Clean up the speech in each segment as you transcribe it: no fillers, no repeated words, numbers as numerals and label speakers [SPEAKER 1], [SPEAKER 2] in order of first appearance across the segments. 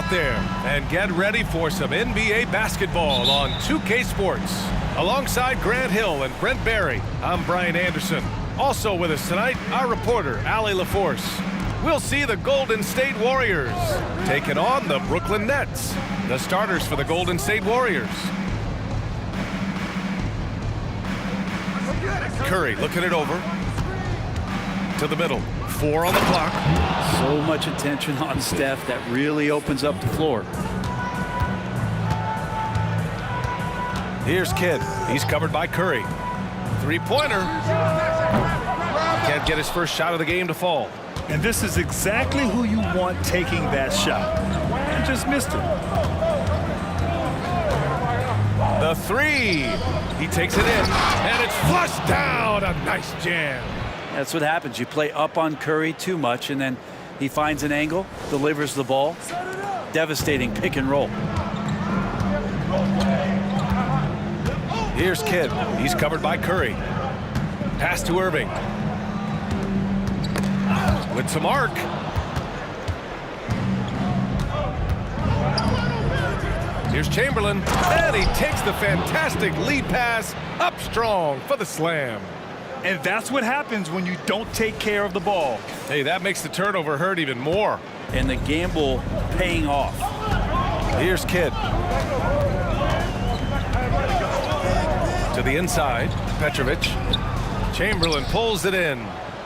[SPEAKER 1] out there and get ready for some NBA basketball on 2K Sports. Alongside Grant Hill and Brent Barry, I'm Brian Anderson. Also with us tonight, our reporter, Allie LaForce. We'll see the Golden State Warriors taking on the Brooklyn Nets. The starters for the Golden State Warriors. Curry looking it over to the middle. 4 on the clock.
[SPEAKER 2] So much attention on Steph. That really opens up the floor.
[SPEAKER 1] Here's Kidd. He's covered by Curry. Three-pointer. Can't get his first shot of the game to fall.
[SPEAKER 3] And this is exactly who you want taking that shot. And just missed it.
[SPEAKER 1] The three. He takes it in, and it's flushed down. A nice jam.
[SPEAKER 2] That's what happens. You play up on Curry too much, and then he finds an angle, delivers the ball. Devastating pick and roll.
[SPEAKER 1] Here's Kidd. He's covered by Curry. Pass to Irving. With some arc. Here's Chamberlain, and he takes the fantastic lead pass up strong for the slam.
[SPEAKER 3] And that's what happens when you don't take care of the ball.
[SPEAKER 1] Hey, that makes the turnover hurt even more.
[SPEAKER 2] And the gamble paying off.
[SPEAKER 1] Here's Kidd. To the inside, Petrovic. Chamberlain pulls it in.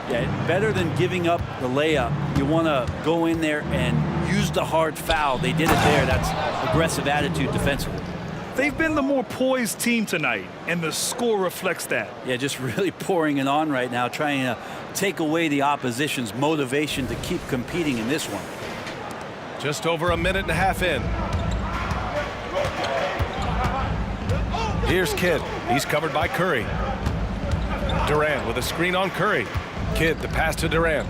[SPEAKER 2] Yeah, better than giving up the layup. You want to go in there and use the hard foul. They did it there. That's aggressive attitude defensively.
[SPEAKER 3] They've been the more poised team tonight, and the score reflects that.
[SPEAKER 2] Yeah, just really pouring it on right now, trying to take away the opposition's motivation to keep competing in this one.
[SPEAKER 1] Just over a minute and a half in. Here's Kidd. He's covered by Curry. Durant with a screen on Curry. Kidd, the pass to Durant.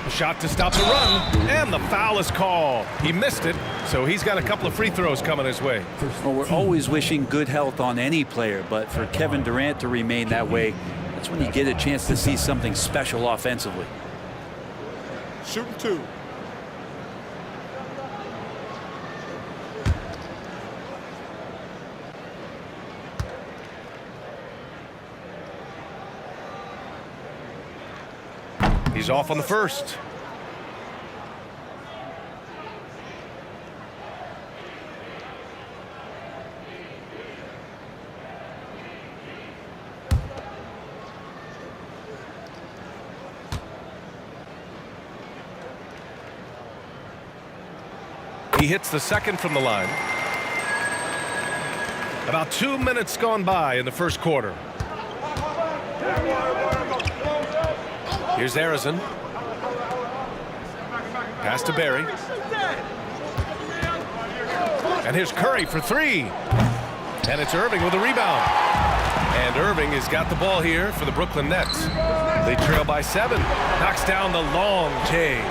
[SPEAKER 1] A shot to stop the run, and the foul is called. He missed it, so he's got a couple of free throws coming his way.
[SPEAKER 2] Well, we're always wishing good health on any player, but for Kevin Durant to remain that way, that's when you get a chance to see something special offensively.
[SPEAKER 4] Shooting 2.
[SPEAKER 1] He's off on the first. He hits the second from the line. About 2 minutes gone by in the first quarter. Here's Arizon. Pass to Barry. And here's Curry for 3. And it's Irving with a rebound. And Irving has got the ball here for the Brooklyn Nets. They trail by 7. Knocks down the long J.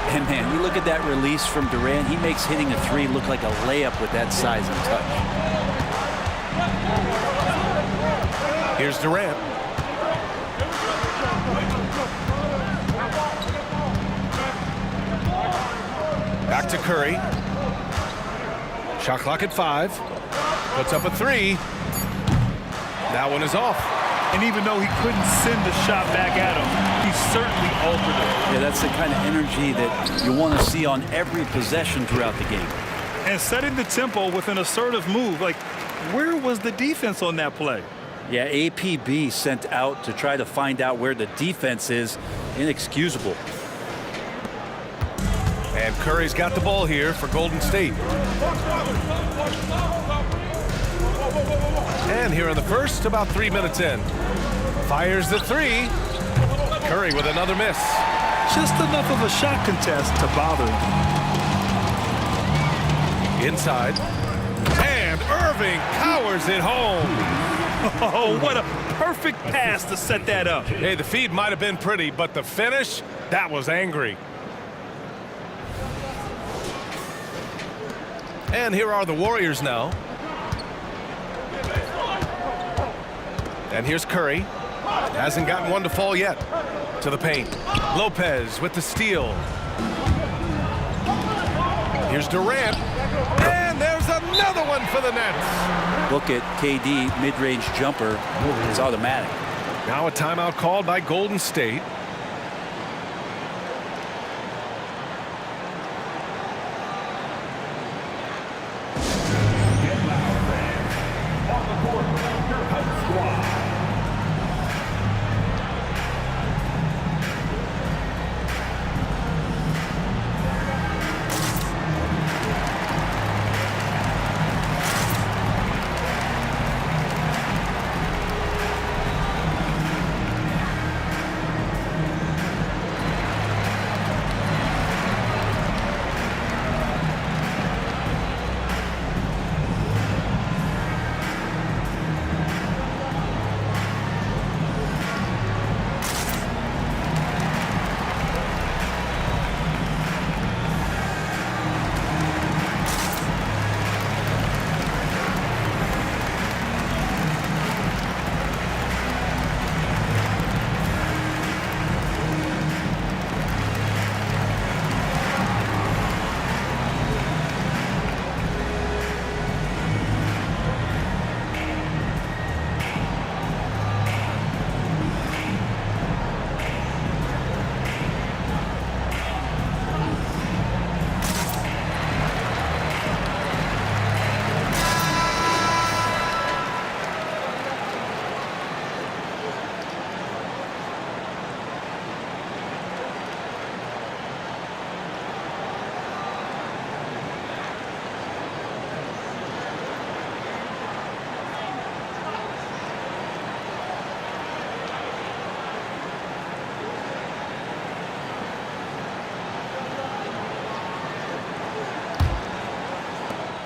[SPEAKER 2] And man, you look at that release from Durant. He makes hitting a 3 look like a layup with that size and touch.
[SPEAKER 1] Here's Durant. Back to Curry. Shot clock at 5. Puts up a 3. That one is off.
[SPEAKER 3] And even though he couldn't send the shot back at him, he certainly altered it.
[SPEAKER 2] Yeah, that's the kind of energy that you want to see on every possession throughout the game.
[SPEAKER 3] And setting the tempo with an assertive move. Like, where was the defense on that play?
[SPEAKER 2] Yeah, APB sent out to try to find out where the defense is. Inexcusable.
[SPEAKER 1] And Curry's got the ball here for Golden State. And here in the first, about 3 minutes in. Fires the 3. Curry with another miss.
[SPEAKER 3] Just enough of a shot contest to bother him.
[SPEAKER 1] Inside. And Irving powers it home.
[SPEAKER 3] Oh, what a perfect pass to set that up.
[SPEAKER 1] Hey, the feed might have been pretty, but the finish, that was angry. And here are the Warriors now. And here's Curry. Hasn't gotten one to fall yet. To the paint. Lopez with the steal. Here's Durant. And there's another one for the Nets.
[SPEAKER 2] Look at KD, mid-range jumper. It's automatic.
[SPEAKER 1] Now a timeout called by Golden State.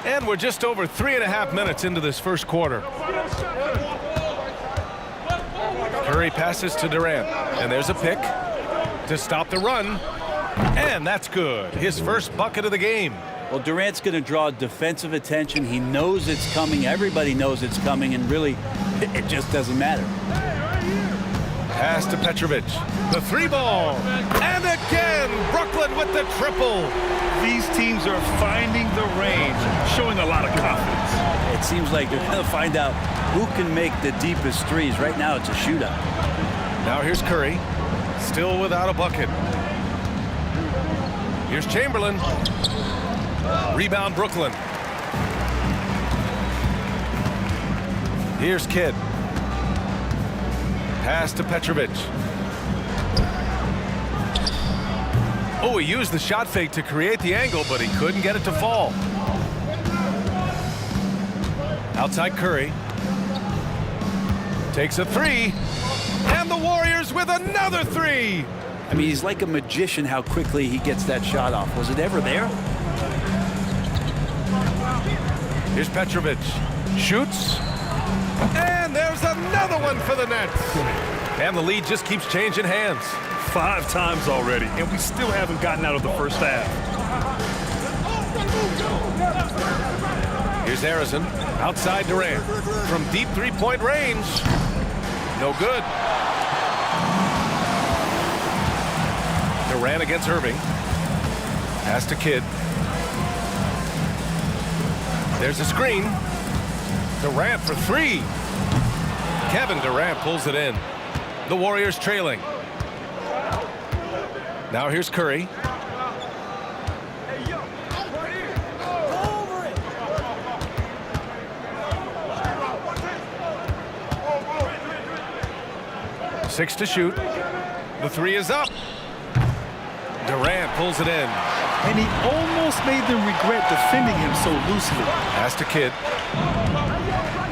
[SPEAKER 1] And we're just over 3.5 minutes into this first quarter. Curry passes to Durant, and there's a pick to stop the run, and that's good. His first bucket of the game.
[SPEAKER 2] Well, Durant's going to draw defensive attention. He knows it's coming. Everybody knows it's coming, and really, it just doesn't matter.
[SPEAKER 1] Pass to Petrovic. The three ball. And again, Brooklyn with the triple.
[SPEAKER 3] These teams are finding the range, showing a lot of confidence.
[SPEAKER 2] It seems like they're going to find out who can make the deepest threes. Right now, it's a shootout.
[SPEAKER 1] Now here's Curry. Still without a bucket. Here's Chamberlain. Rebound Brooklyn. Here's Kidd. Pass to Petrovic. Oh, he used the shot fake to create the angle, but he couldn't get it to fall. Outside Curry. Takes a three. And the Warriors with another three.
[SPEAKER 2] I mean, he's like a magician how quickly he gets that shot off. Was it ever there?
[SPEAKER 1] Here's Petrovic. Shoots. And there's another one for the Nets. And the lead just keeps changing hands.
[SPEAKER 3] 5 times already, and we still haven't gotten out of the first half.
[SPEAKER 1] Here's Harrison. Outside Durant. From deep three-point range. No good. Durant against Irving. Pass to Kidd. There's a screen. Durant for three. Kevin Durant pulls it in. The Warriors trailing. Now here's Curry. Six to shoot. The three is up. Durant pulls it in.
[SPEAKER 3] And he almost made them regret defending him so loosely.
[SPEAKER 1] Pass to Kidd.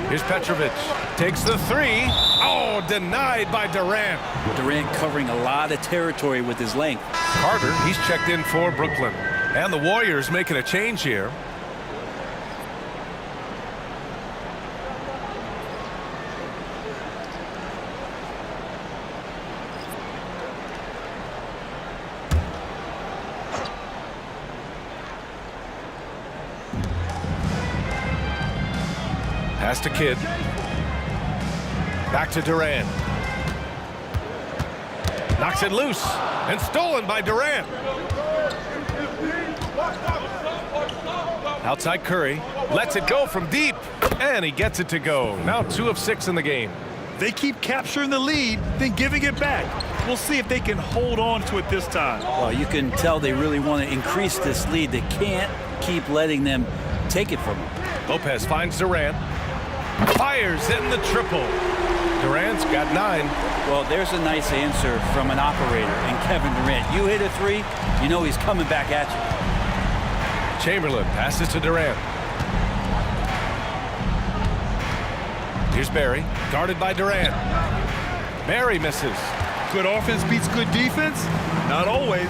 [SPEAKER 1] Here's Petrovic. Takes the three. Oh, denied by Durant.
[SPEAKER 2] Durant covering a lot of territory with his length.
[SPEAKER 1] Carter, he's checked in for Brooklyn. And the Warriors making a change here. Pass to Kidd. Back to Durant. Knocks it loose and stolen by Durant. Outside Curry. Lets it go from deep. And he gets it to go. Now 2 of 6 in the game.
[SPEAKER 3] They keep capturing the lead, then giving it back. We'll see if they can hold on to it this time.
[SPEAKER 2] Well, you can tell they really want to increase this lead. They can't keep letting them take it from them.
[SPEAKER 1] Lopez finds Durant. Fires in the triple. Durant's got 9.
[SPEAKER 2] Well, there's a nice answer from an operator in Kevin Durant. You hit a 3, you know he's coming back at you.
[SPEAKER 1] Chamberlain passes to Durant. Here's Barry, guarded by Durant. Barry misses.
[SPEAKER 3] Good offense beats good defense? Not always.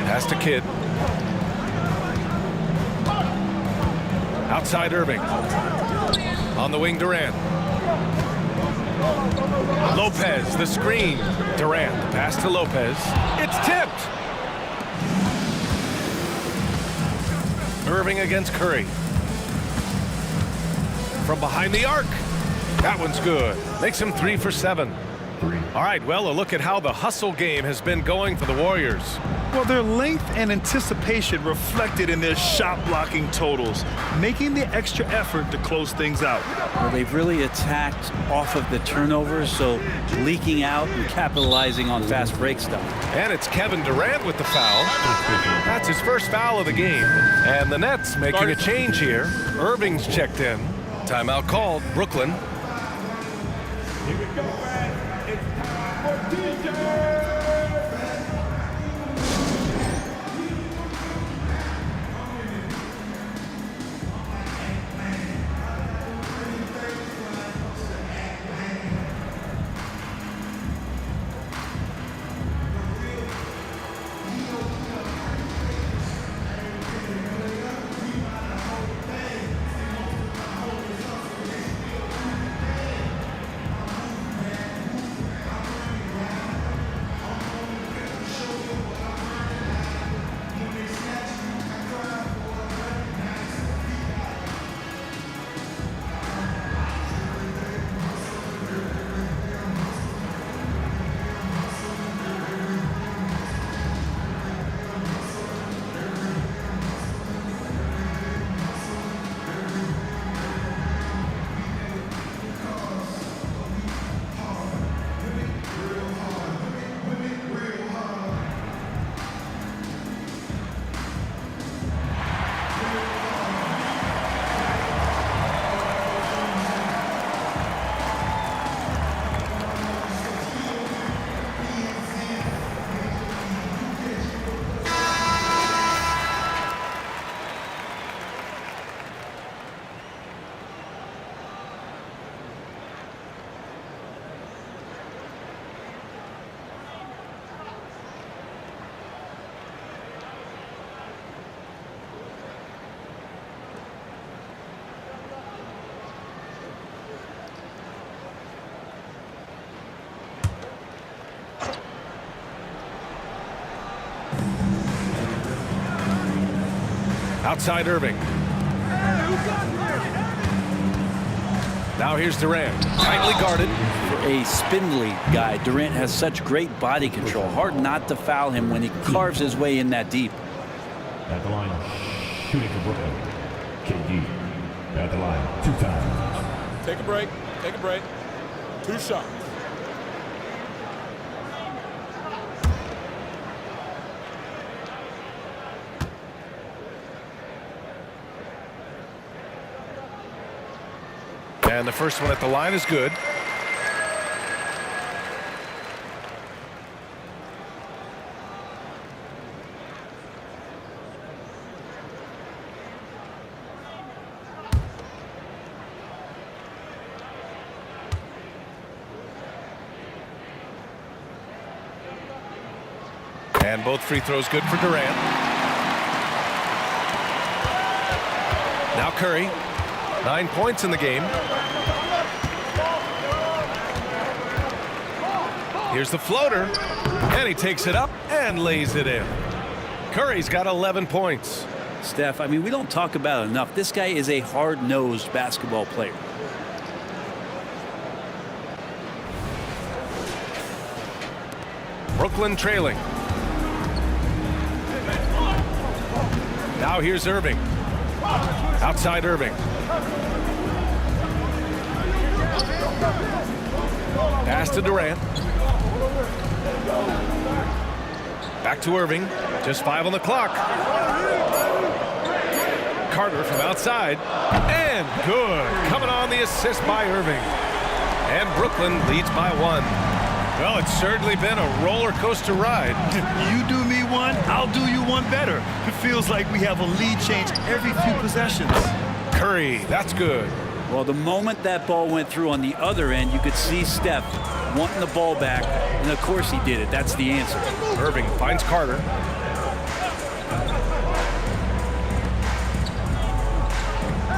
[SPEAKER 1] Pass to Kidd. Outside Irving. On the wing, Durant. Lopez, the screen. Durant, the pass to Lopez. It's tipped. Irving against Curry. From behind the arc. That one's good. Makes him 3 for 7. All right, well, a look at how the hustle game has been going for the Warriors.
[SPEAKER 3] Well, their length and anticipation reflected in their shot blocking totals, making the extra effort to close things out.
[SPEAKER 2] Well, they've really attacked off of the turnovers, so leaking out and capitalizing on fast break stuff.
[SPEAKER 1] And it's Kevin Durant with the foul. That's his first foul of the game. And the Nets making a change here. Irving's checked in. Timeout called. Brooklyn.
[SPEAKER 4] Here we go, man. It's time for DJ.
[SPEAKER 1] Outside Irving. Now here's Durant. Tightly guarded.
[SPEAKER 2] For a spindly guy, Durant has such great body control. Hard not to foul him when he carves his way in that deep.
[SPEAKER 5] At the line, shooting for Brooklyn. KD at the line 2 times.
[SPEAKER 4] Take a break. Take a break. 2 shots.
[SPEAKER 1] And the first one at the line is good. And both free throws good for Durant. Now Curry. 9 points in the game. Here's the floater. And he takes it up and lays it in. Curry's got 11 points.
[SPEAKER 2] Steph, I mean, we don't talk about it enough. This guy is a hard-nosed basketball player.
[SPEAKER 1] Brooklyn trailing. Now here's Irving. Outside Irving. Pass to Durant. Back to Irving. Just 5 on the clock. Carter from outside. And good. Coming on the assist by Irving. And Brooklyn leads by 1. Well, it's certainly been a roller coaster ride.
[SPEAKER 3] You do me one, I'll do you one better. It feels like we have a lead change every few possessions.
[SPEAKER 1] Curry, that's good.
[SPEAKER 2] Well, the moment that ball went through on the other end, you could see Steph wanting the ball back, and of course he did it. That's the answer.
[SPEAKER 1] Irving finds Carter.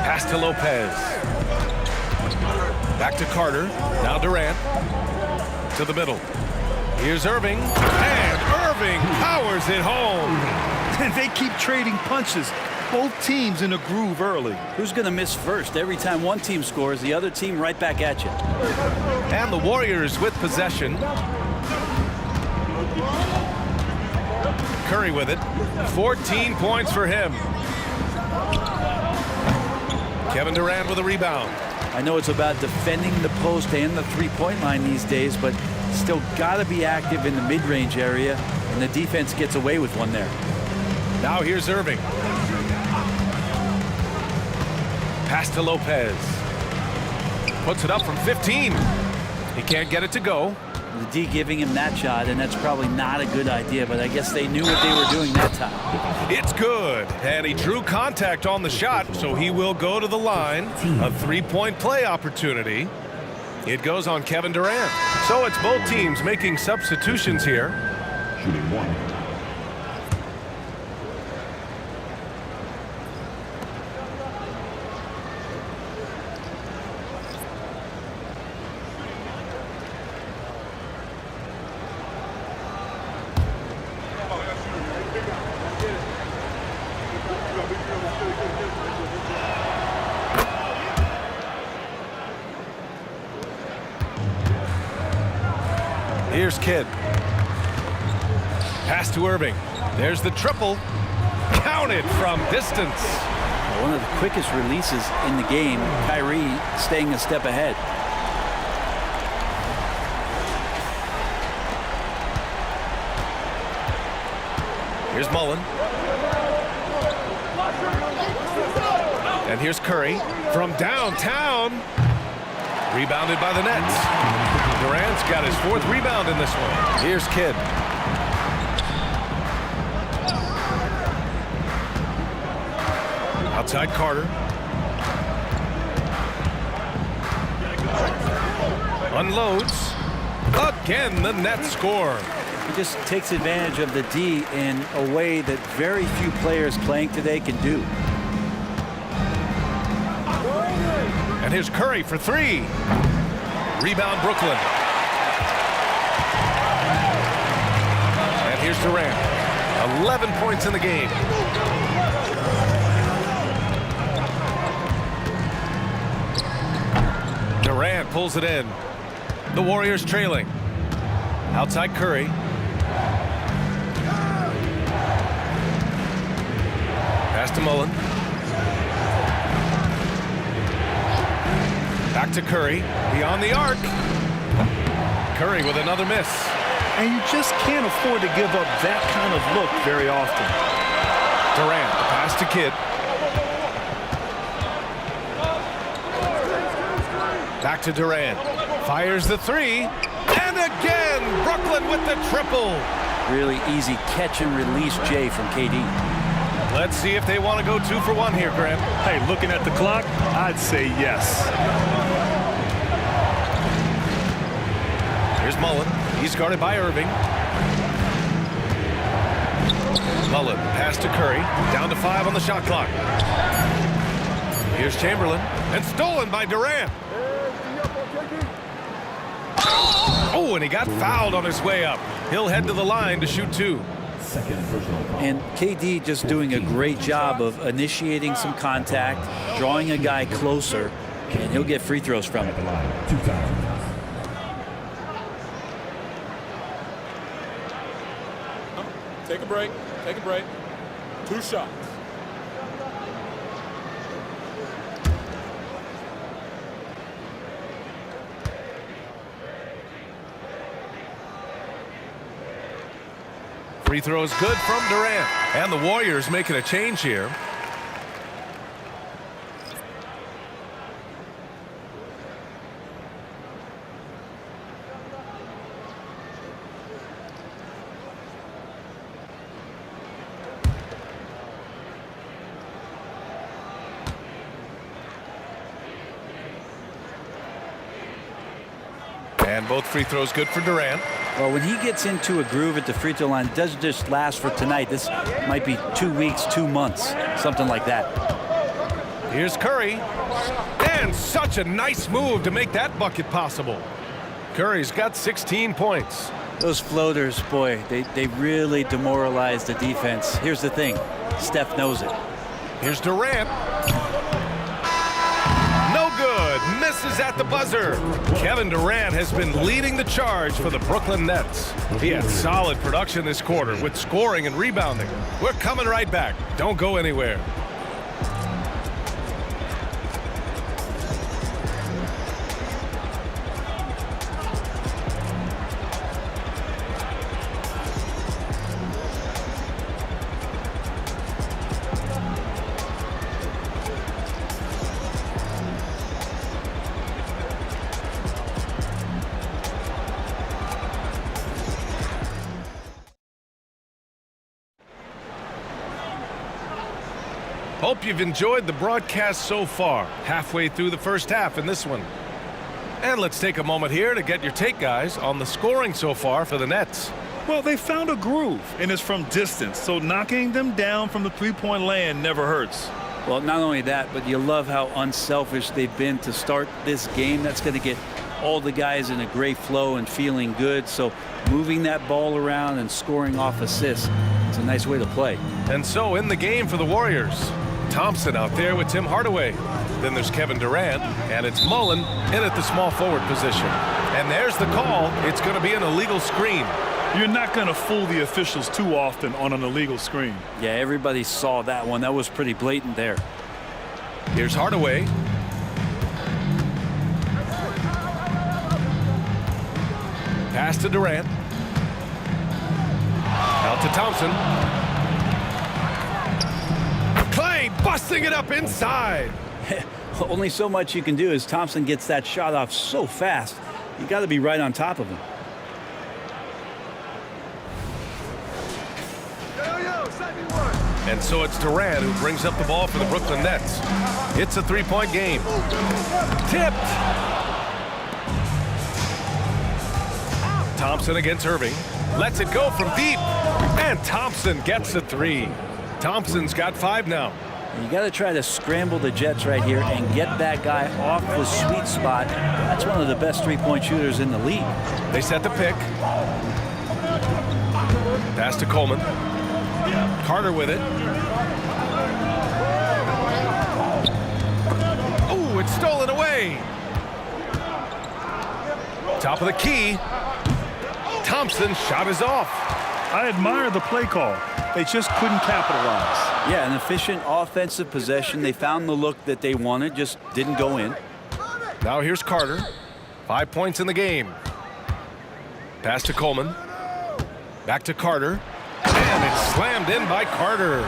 [SPEAKER 1] Pass to Lopez. Back to Carter. Now Durant. To the middle. Here's Irving. And Irving powers it home.
[SPEAKER 3] And they keep trading punches. Both teams in a groove early.
[SPEAKER 2] Who's going to miss first? Every time one team scores, the other team right back at you.
[SPEAKER 1] And the Warriors with possession. Curry with it. 14 points for him. Kevin Durant with a rebound.
[SPEAKER 2] I know it's about defending the post and the three-point line these days, but still got to be active in the mid-range area, and the defense gets away with one there.
[SPEAKER 1] Now here's Irving. Pass to Lopez. Puts it up from 15. He can't get it to go.
[SPEAKER 2] The D giving him that shot, and that's probably not a good idea, but I guess they knew what they were doing that time.
[SPEAKER 1] It's good. And he drew contact on the shot, so he will go to the line. A three-point play opportunity. It goes on Kevin Durant. So it's both teams making substitutions here.
[SPEAKER 5] Shooting 1.
[SPEAKER 1] Here's Kidd. Pass to Irving. There's the triple. Counted from distance.
[SPEAKER 2] One of the quickest releases in the game. Kyrie staying a step ahead.
[SPEAKER 1] Here's Mullen. And here's Curry from downtown. Rebounded by the Nets. Durant's got his 4th rebound in this one. Here's Kidd. Outside Carter. Unloads. Again, the Nets score.
[SPEAKER 2] He just takes advantage of the D in a way that very few players playing today can do.
[SPEAKER 1] And here's Curry for 3. Rebound Brooklyn. And here's Durant. 11 points in the game. Durant pulls it in. The Warriors trailing. Outside Curry. Pass to Mullen. Back to Curry, beyond the arc. Curry with another miss.
[SPEAKER 3] And you just can't afford to give up that kind of look very often.
[SPEAKER 1] Durant, pass to Kidd. Back to Durant. Fires the 3. And again, Brooklyn with the triple.
[SPEAKER 2] Really easy catch and release Jay from KD.
[SPEAKER 1] Let's see if they want to go 2 for 1 here, Graham.
[SPEAKER 3] Hey, looking at the clock, I'd say yes.
[SPEAKER 1] Here's Mullen. He's guarded by Irving. Mullen, pass to Curry. Down to 5 on the shot clock. Here's Chamberlain. And stolen by Durant. Oh, and he got fouled on his way up. He'll head to the line to shoot 2.
[SPEAKER 5] Second personal foul.
[SPEAKER 2] And KD just doing a great job of initiating some contact, drawing a guy closer, and he'll get free throws from it.
[SPEAKER 5] At the line. 2 times.
[SPEAKER 4] Take a break. Take a break. 2 shots.
[SPEAKER 1] Free throw is good from Durant. And the Warriors making a change here. And both free throws good for Durant.
[SPEAKER 2] Well, when he gets into a groove at the free throw line, it doesn't just last for tonight. This might be 2 weeks, 2 months, something like that.
[SPEAKER 1] Here's Curry. And such a nice move to make that bucket possible. Curry's got 16 points.
[SPEAKER 2] Those floaters, boy, they really demoralize the defense. Here's the thing. Steph knows it.
[SPEAKER 1] Here's Durant. No good. Misses at the buzzer. Kevin Durant has been leading the charge for the Brooklyn Nets. He had solid production this quarter with scoring and rebounding. We're coming right back. Don't go anywhere. Hope you've enjoyed the broadcast so far. Halfway through the first half in this one. And let's take a moment here to get your take, guys, on the scoring so far for the Nets.
[SPEAKER 3] Well, they found a groove, and it's from distance, so knocking them down from the three-point land never hurts.
[SPEAKER 2] Well, not only that, but you love how unselfish they've been to start this game. That's going to get all the guys in a great flow and feeling good. So moving that ball around and scoring off assists, it's a nice way to play.
[SPEAKER 1] And so in the game for the Warriors, Thompson out there with Tim Hardaway. Then there's Kevin Durant, and it's Mullen in at the small forward position. And there's the call. It's going to be an illegal screen.
[SPEAKER 3] You're not going to fool the officials too often on an illegal screen.
[SPEAKER 2] Yeah, everybody saw that one. That was pretty blatant there.
[SPEAKER 1] Here's Hardaway. Pass to Durant. Out to Thompson. Clay busting it up inside.
[SPEAKER 2] Only so much you can do as Thompson gets that shot off so fast. You got to be right on top of him.
[SPEAKER 1] And so it's Durant who brings up the ball for the Brooklyn Nets. It's a three-point game. Tipped. Thompson against Irving. Lets it go from deep. And Thompson gets a three. Thompson's got 5 now.
[SPEAKER 2] You got to try to scramble the Jets right here and get that guy off the sweet spot. That's one of the best three-point shooters in the league.
[SPEAKER 1] They set the pick. Pass to Coleman. Carter with it. Ooh, it's stolen away. Top of the key. Thompson shot is off.
[SPEAKER 3] I admire the play call. They just couldn't capitalize.
[SPEAKER 2] Yeah, an efficient offensive possession. They found the look that they wanted, just didn't go in.
[SPEAKER 1] Now here's Carter. 5 points in the game. Pass to Coleman. Back to Carter. And it's slammed in by Carter.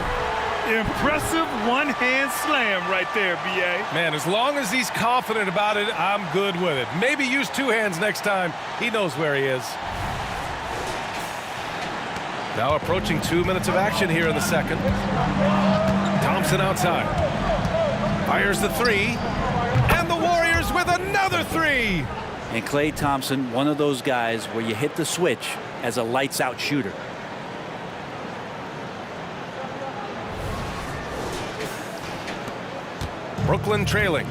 [SPEAKER 3] Impressive one-hand slam right there, B.A.
[SPEAKER 1] Man, as long as he's confident about it, I'm good with it. Maybe use 2 hands next time. He knows where he is. Now approaching 2 minutes of action here in the second. Thompson outside. Fires the three. And the Warriors with another three.
[SPEAKER 2] And Klay Thompson, one of those guys where you hit the switch as a lights-out shooter.
[SPEAKER 1] Brooklyn trailing.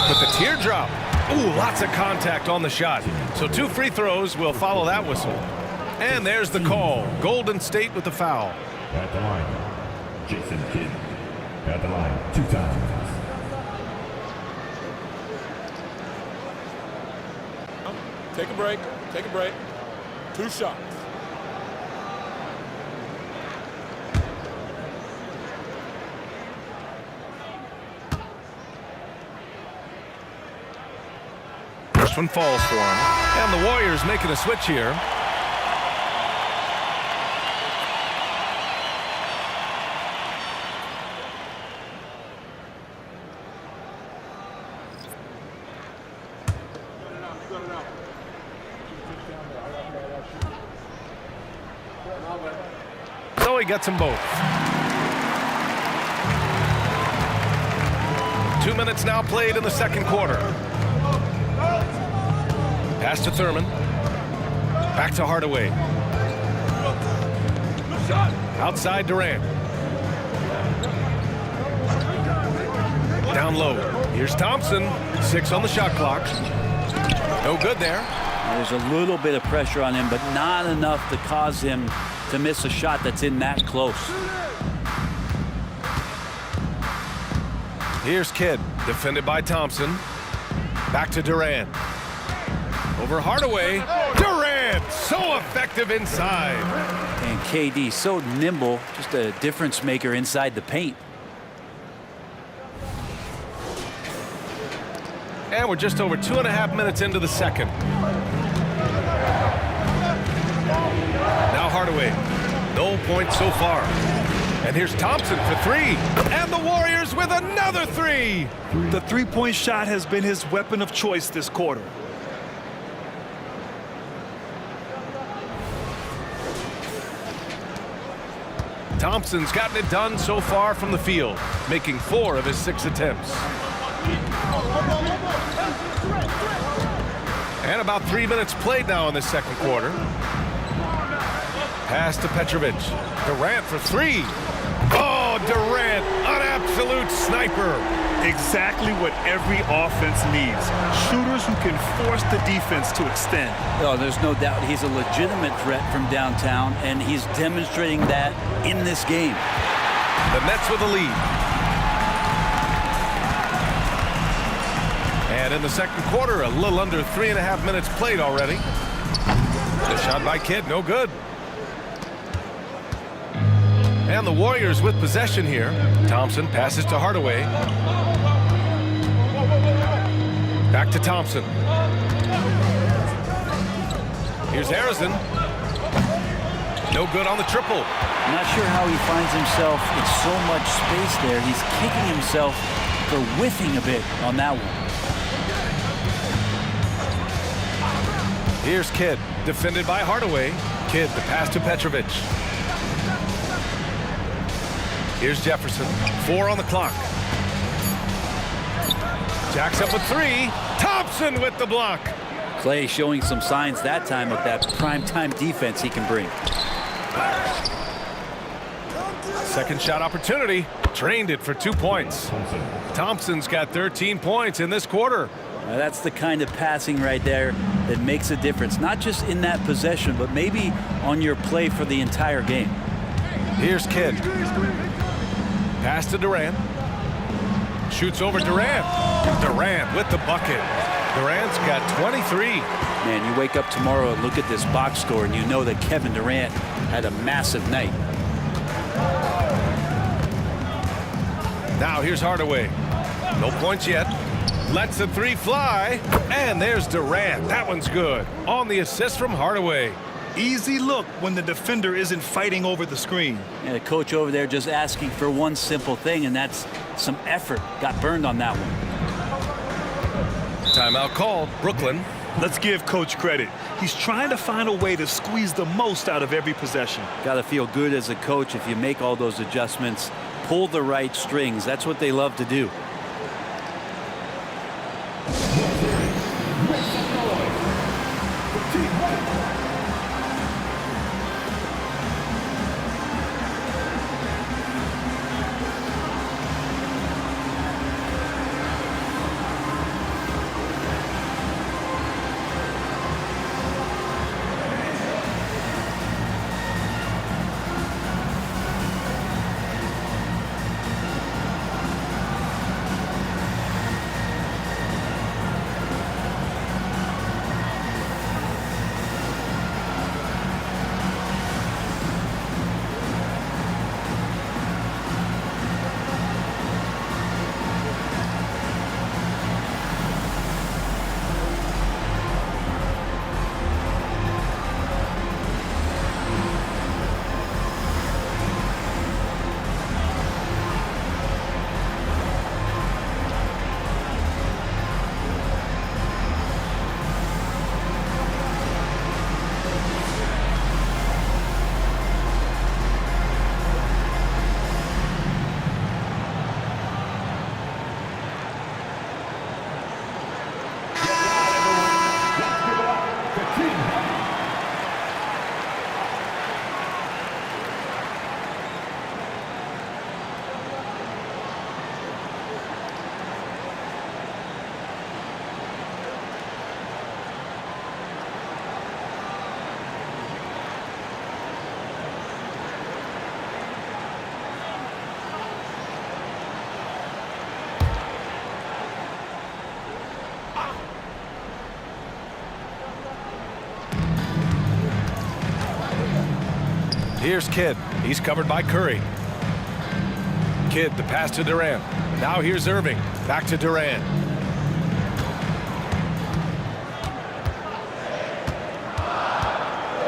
[SPEAKER 1] With the teardrop. Ooh, lots of contact on the shot. So 2 free throws will follow that whistle. And there's the call. Golden State with the foul.
[SPEAKER 5] At the line, Jason Kidd. At the line, 2 times.
[SPEAKER 4] Take a break. Take a break. 2 shots.
[SPEAKER 1] one falls for him. And the Warriors making a switch here. So he gets them both. 2 minutes now played in the second quarter. Pass to Thurman. Back to Hardaway. Outside Durant. Down low. Here's Thompson. 6 on the shot clock. No good there.
[SPEAKER 2] There's a little bit of pressure on him, but not enough to cause him to miss a shot that's in that close.
[SPEAKER 1] Here's Kidd, defended by Thompson. Back to Durant. Over Hardaway. Durant, so effective inside.
[SPEAKER 2] And KD so nimble, just a difference maker inside the paint.
[SPEAKER 1] And we're just over 2.5 minutes into the second. Now Hardaway. No points so far. And here's Thompson for 3. And the Warriors with another 3.
[SPEAKER 3] The three-point shot has been his weapon of choice this quarter.
[SPEAKER 1] Thompson's gotten it done so far from the field, making 4 of his 6 attempts. And about 3 minutes played now in the second quarter. Pass to Petrovic. Durant for 3. Oh, Durant, an absolute sniper.
[SPEAKER 3] Exactly what every offense needs. Shooters who can force the defense to extend.
[SPEAKER 2] Oh, there's no doubt he's a legitimate threat from downtown, and he's demonstrating that in this game.
[SPEAKER 1] The Nets with the lead. And in the second quarter, a little under 3.5 minutes played already. The shot by Kidd, no good. And the Warriors with possession here. Thompson passes to Hardaway. Back to Thompson. Here's Harrison. No good on the triple.
[SPEAKER 2] I'm not sure how he finds himself in so much space there. He's kicking himself for whiffing a bit on that one.
[SPEAKER 1] Here's Kidd, defended by Hardaway. Kidd, the pass to Petrovic. Here's Jefferson. 4 on the clock. Jacks up with 3. Thompson with the block.
[SPEAKER 2] Clay showing some signs that time of that prime-time defense he can bring.
[SPEAKER 1] Second shot opportunity. Drained it for 2 points. Thompson's got 13 points in this quarter.
[SPEAKER 2] Now that's the kind of passing right there that makes a difference. Not just in that possession, but maybe on your play for the entire game.
[SPEAKER 1] Here's Kidd. Pass to Durant. Shoots over Durant. Durant with the bucket. Durant's got 23.
[SPEAKER 2] Man, you wake up tomorrow and look at this box score and you know that Kevin Durant had a massive night.
[SPEAKER 1] Now here's Hardaway. No points yet. Lets the 3 fly. And there's Durant. That one's good. On the assist from Hardaway.
[SPEAKER 3] Easy look when the defender isn't fighting over the screen.
[SPEAKER 2] And the coach over there just asking for one simple thing, and that's some effort. Got burned on that one.
[SPEAKER 1] Timeout called. Brooklyn.
[SPEAKER 3] Let's give Coach credit. He's trying to find a way to squeeze the most out of every possession.
[SPEAKER 2] Got to feel good as a coach if you make all those adjustments, pull the right strings. That's what they love to do.
[SPEAKER 1] Here's Kidd. He's covered by Curry. Kidd, the pass to Durant. Now here's Irving. Back to Durant.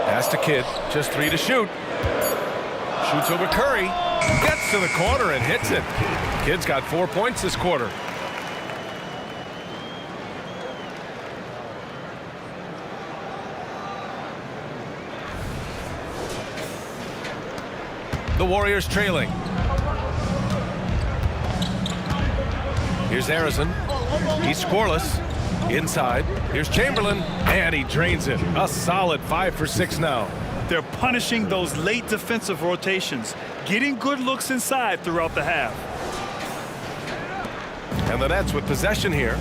[SPEAKER 1] Pass to Kidd. Just 3 to shoot. Shoots over Curry. Gets to the corner and hits it. Kidd's got 4 points this quarter. The Warriors trailing. Here's Harrison. He's scoreless. Inside. Here's Chamberlain. And he drains it. A solid 5 for 6 now.
[SPEAKER 3] They're punishing those late defensive rotations, getting good looks inside throughout the half.
[SPEAKER 1] And the Nets with possession here.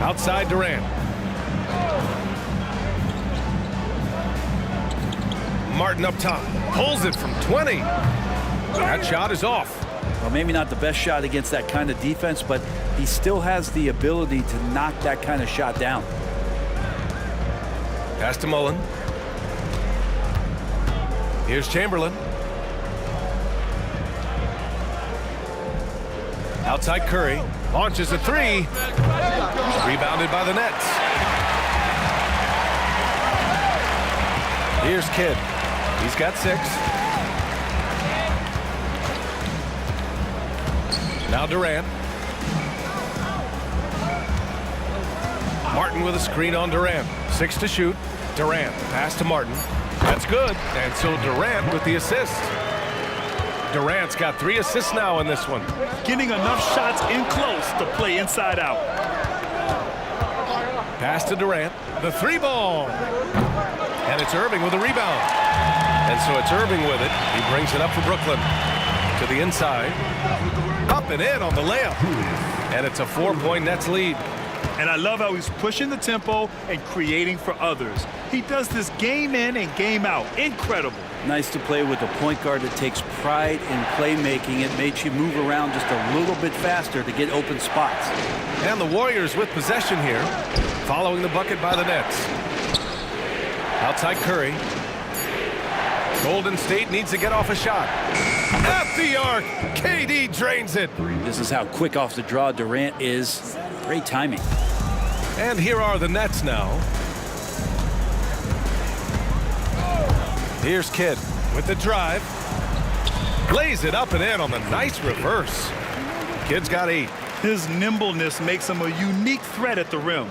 [SPEAKER 1] Outside Durant. Martin up top. Pulls it from 20. That shot is off.
[SPEAKER 2] Well, maybe not the best shot against that kind of defense, but he still has the ability to knock that kind of shot down.
[SPEAKER 1] Pass to Mullen. Here's Chamberlain. Outside Curry. Launches a 3. Rebounded by the Nets. Here's Kidd. He's got 6. Now Durant. Martin with a screen on Durant. 6 to shoot. Durant. Pass to Martin. That's good. And so Durant with the assist. Durant's got 3 assists now in this one.
[SPEAKER 3] Getting enough shots in close to play inside out.
[SPEAKER 1] Pass to Durant. The 3 ball. And it's Irving with a rebound. And so it's Irving with it. He brings it up for Brooklyn. To the inside. Up and in on the layup. And it's a 4-point Nets lead.
[SPEAKER 3] And I love how he's pushing the tempo and creating for others. He does this game in and game out. Incredible.
[SPEAKER 2] Nice to play with a point guard that takes pride in playmaking. It makes you move around just a little bit faster to get open spots.
[SPEAKER 1] And the Warriors with possession here, following the bucket by the Nets. Outside Curry. Golden State needs to get off a shot. At the arc, KD drains it.
[SPEAKER 2] This is how quick off the draw Durant is. Great timing.
[SPEAKER 1] And here are the Nets now. Here's Kidd with the drive. Lays it up and in on the nice reverse. Kidd's got 8.
[SPEAKER 3] His nimbleness makes him a unique threat at the rim.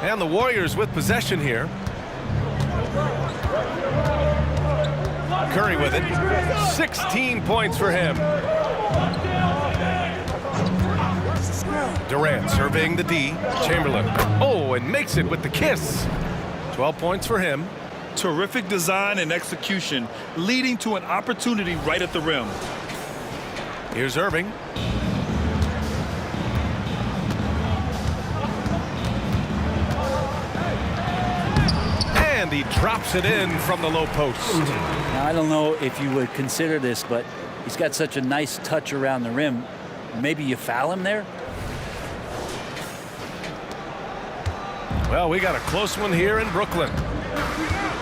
[SPEAKER 1] And the Warriors with possession here. Curry with it. 16 points for him. Durant surveying the D. Chamberlain. Oh, and makes it with the kiss. 12 points for him.
[SPEAKER 3] Terrific design and execution, leading to an opportunity right at the rim.
[SPEAKER 1] Here's Irving. And he drops it in from the low post.
[SPEAKER 2] Now, I don't know if you would consider this, but he's got such a nice touch around the rim. Maybe you foul him there?
[SPEAKER 1] Well, we got a close one here in Brooklyn.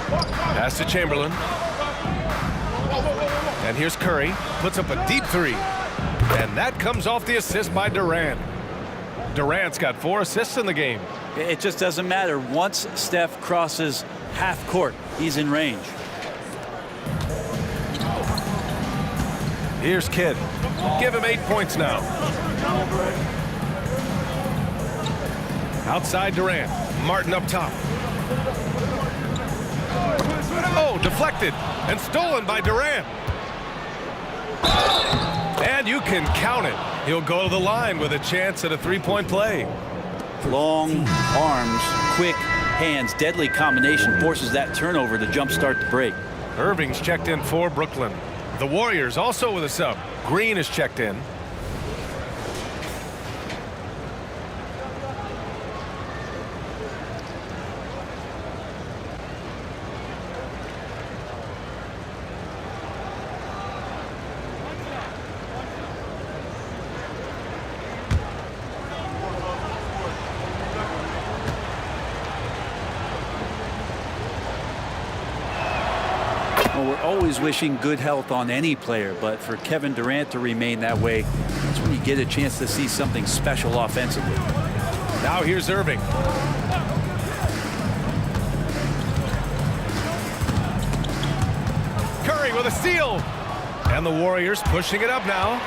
[SPEAKER 1] Pass to Chamberlain. And here's Curry. Puts up a deep 3. And that comes off the assist by Durant. Durant's got 4 assists in the game.
[SPEAKER 2] It just doesn't matter. Once Steph crosses half court, he's in range.
[SPEAKER 1] Here's Kidd. Give him 8 points now. Outside Durant. Martin up top. Oh, deflected and stolen by Durant. And you can count it. He'll go to the line with a chance at a 3-point play.
[SPEAKER 2] Long arms, quick hands, deadly combination forces that turnover to jumpstart the break.
[SPEAKER 1] Irving's checked in for Brooklyn. The Warriors also with a sub. Green is checked in.
[SPEAKER 2] always wishing good health on any player, but for Kevin Durant to remain that way, that's when you get a chance to see something special offensively.
[SPEAKER 1] Now here's Irving. Curry with a steal. And the Warriors pushing it up now.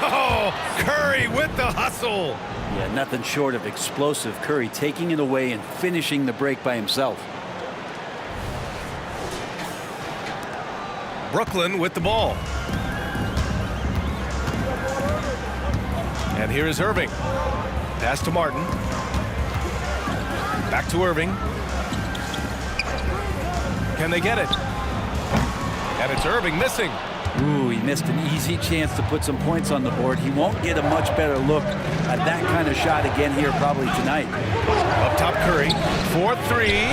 [SPEAKER 1] Oh, Curry with the hustle.
[SPEAKER 2] Yeah, nothing short of explosive. Curry taking it away and finishing the break by himself.
[SPEAKER 1] Brooklyn with the ball. And here is Irving. Pass to Martin. Back to Irving. Can they get it? And it's Irving missing.
[SPEAKER 2] Ooh, he missed an easy chance to put some points on the board. He won't get a much better look at that kind of shot again here probably tonight.
[SPEAKER 1] Up top Curry for three.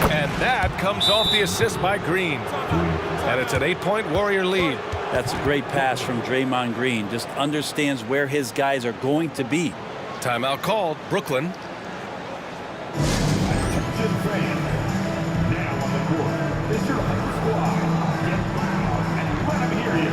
[SPEAKER 1] And that comes off the assist by Green. And it's an 8-point Warrior lead.
[SPEAKER 2] That's a great pass from Draymond Green. Just understands where his guys are going to be.
[SPEAKER 1] Timeout called. Brooklyn.
[SPEAKER 5] Attention fans. Now on the court is your home squad. Get loud and let them hear you.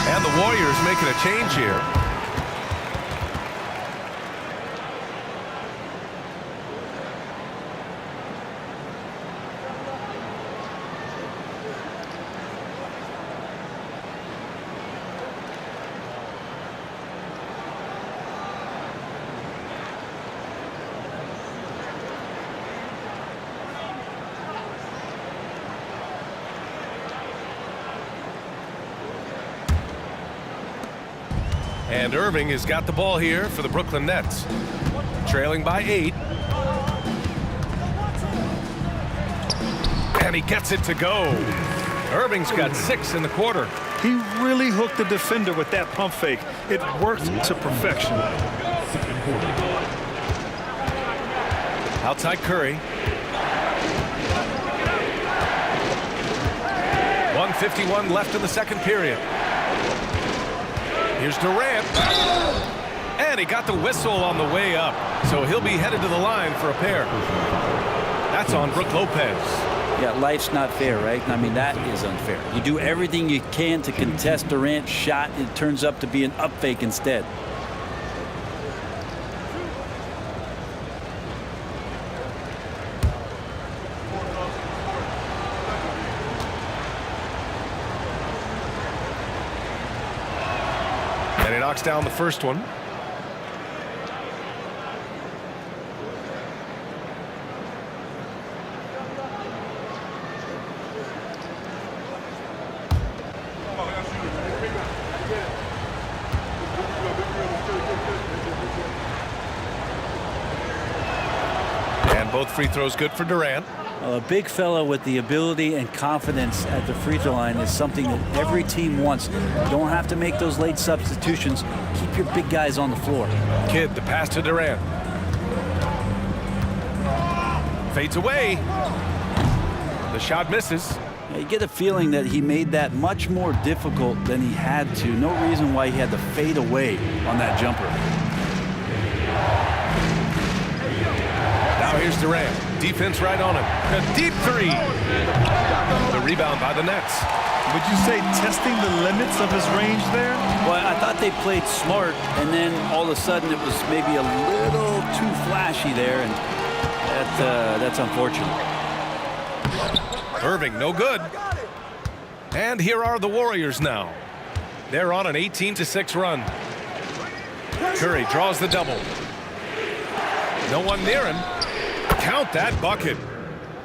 [SPEAKER 1] And the Warriors making a change here. And Irving has got the ball here for the Brooklyn Nets. Trailing by 8. And he gets it to go. Irving's got 6 in the quarter.
[SPEAKER 3] He really hooked the defender with that pump fake. It worked to perfection.
[SPEAKER 1] Outside Curry. 1:51 left in the second period. Here's Durant. And he got the whistle on the way up. So he'll be headed to the line for a pair. That's on Brook Lopez.
[SPEAKER 2] Yeah, life's not fair, right? I mean, that is unfair. You do everything you can to contest Durant's shot. It turns up to be an up fake instead.
[SPEAKER 1] And he knocks down the first one. And both free throws good for Durant.
[SPEAKER 2] A big fella with the ability and confidence at the free throw line is something that every team wants. You don't have to make those late substitutions. Keep your big guys on the floor.
[SPEAKER 1] Kidd, the pass to Durant. Fades away. The shot misses.
[SPEAKER 2] You get a feeling that he made that much more difficult than he had to. No reason why he had to fade away on that jumper.
[SPEAKER 1] Now here's Durant. Defense right on him. A deep three. The rebound by the Nets.
[SPEAKER 3] Would you say testing the limits of his range there?
[SPEAKER 2] Well, I thought they played smart, and then all of a sudden it was maybe a little too flashy there, and that's unfortunate.
[SPEAKER 1] Irving, no good. And here are the Warriors now. They're on an 18-6 run. Curry draws the double. No one near him. Count that bucket.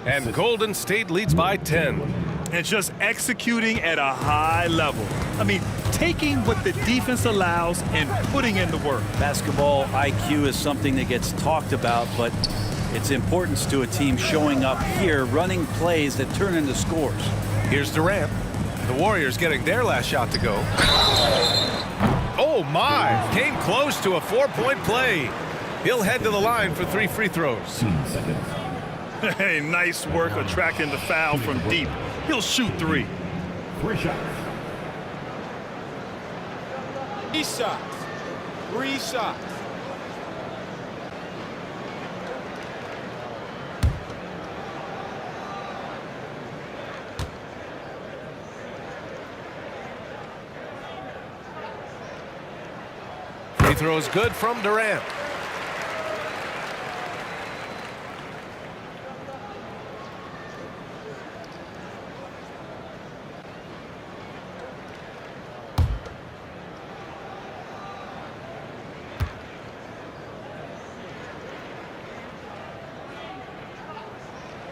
[SPEAKER 1] And Golden State leads by 10.
[SPEAKER 3] And just executing at a high level. I mean, taking what the defense allows and putting in the work.
[SPEAKER 2] Basketball IQ is something that gets talked about, but its importance to a team showing up here, running plays that turn into scores.
[SPEAKER 1] Here's Durant. The Warriors getting their last shot to go. Oh my! Came close to a 4-point play. He'll head to the line for 3 free throws.
[SPEAKER 5] 15 seconds.
[SPEAKER 3] Hey, nice work attracting the foul from deep. He'll shoot 3.
[SPEAKER 5] 3 shots.
[SPEAKER 4] 3 shots. 3 shots.
[SPEAKER 1] Free throws good from Durant.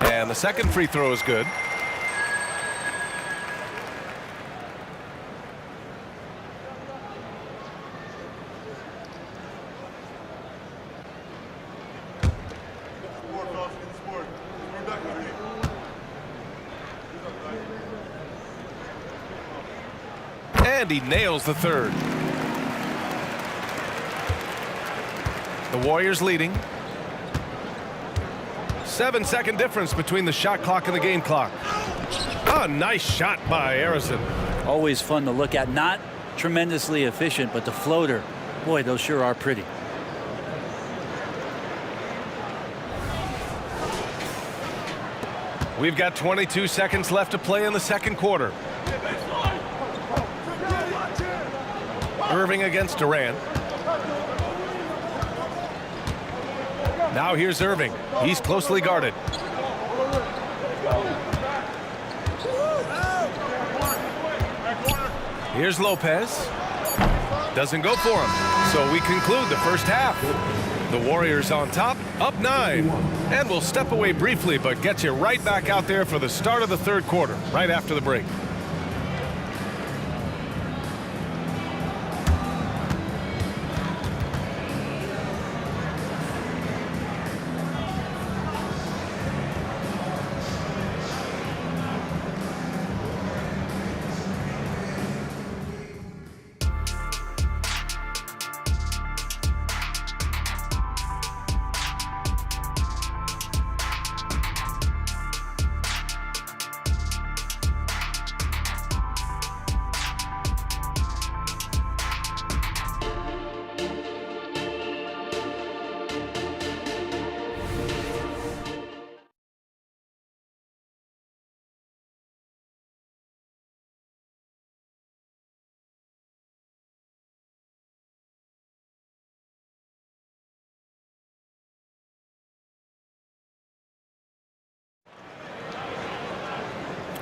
[SPEAKER 1] And the second free throw is good. And he nails the third. The Warriors leading. 7-second difference between the shot clock and the game clock. A nice shot by Arison.
[SPEAKER 2] Always fun to look at. Not tremendously efficient, but the floater, boy, those sure are pretty.
[SPEAKER 1] We've got 22 seconds left to play in the second quarter. Irving against Durant. Now here's Irving. He's closely guarded. Here's Lopez. Doesn't go for him. So we conclude the first half. The Warriors on top, up 9. And we'll step away briefly, but get you right back out there for the start of the third quarter, right after the break.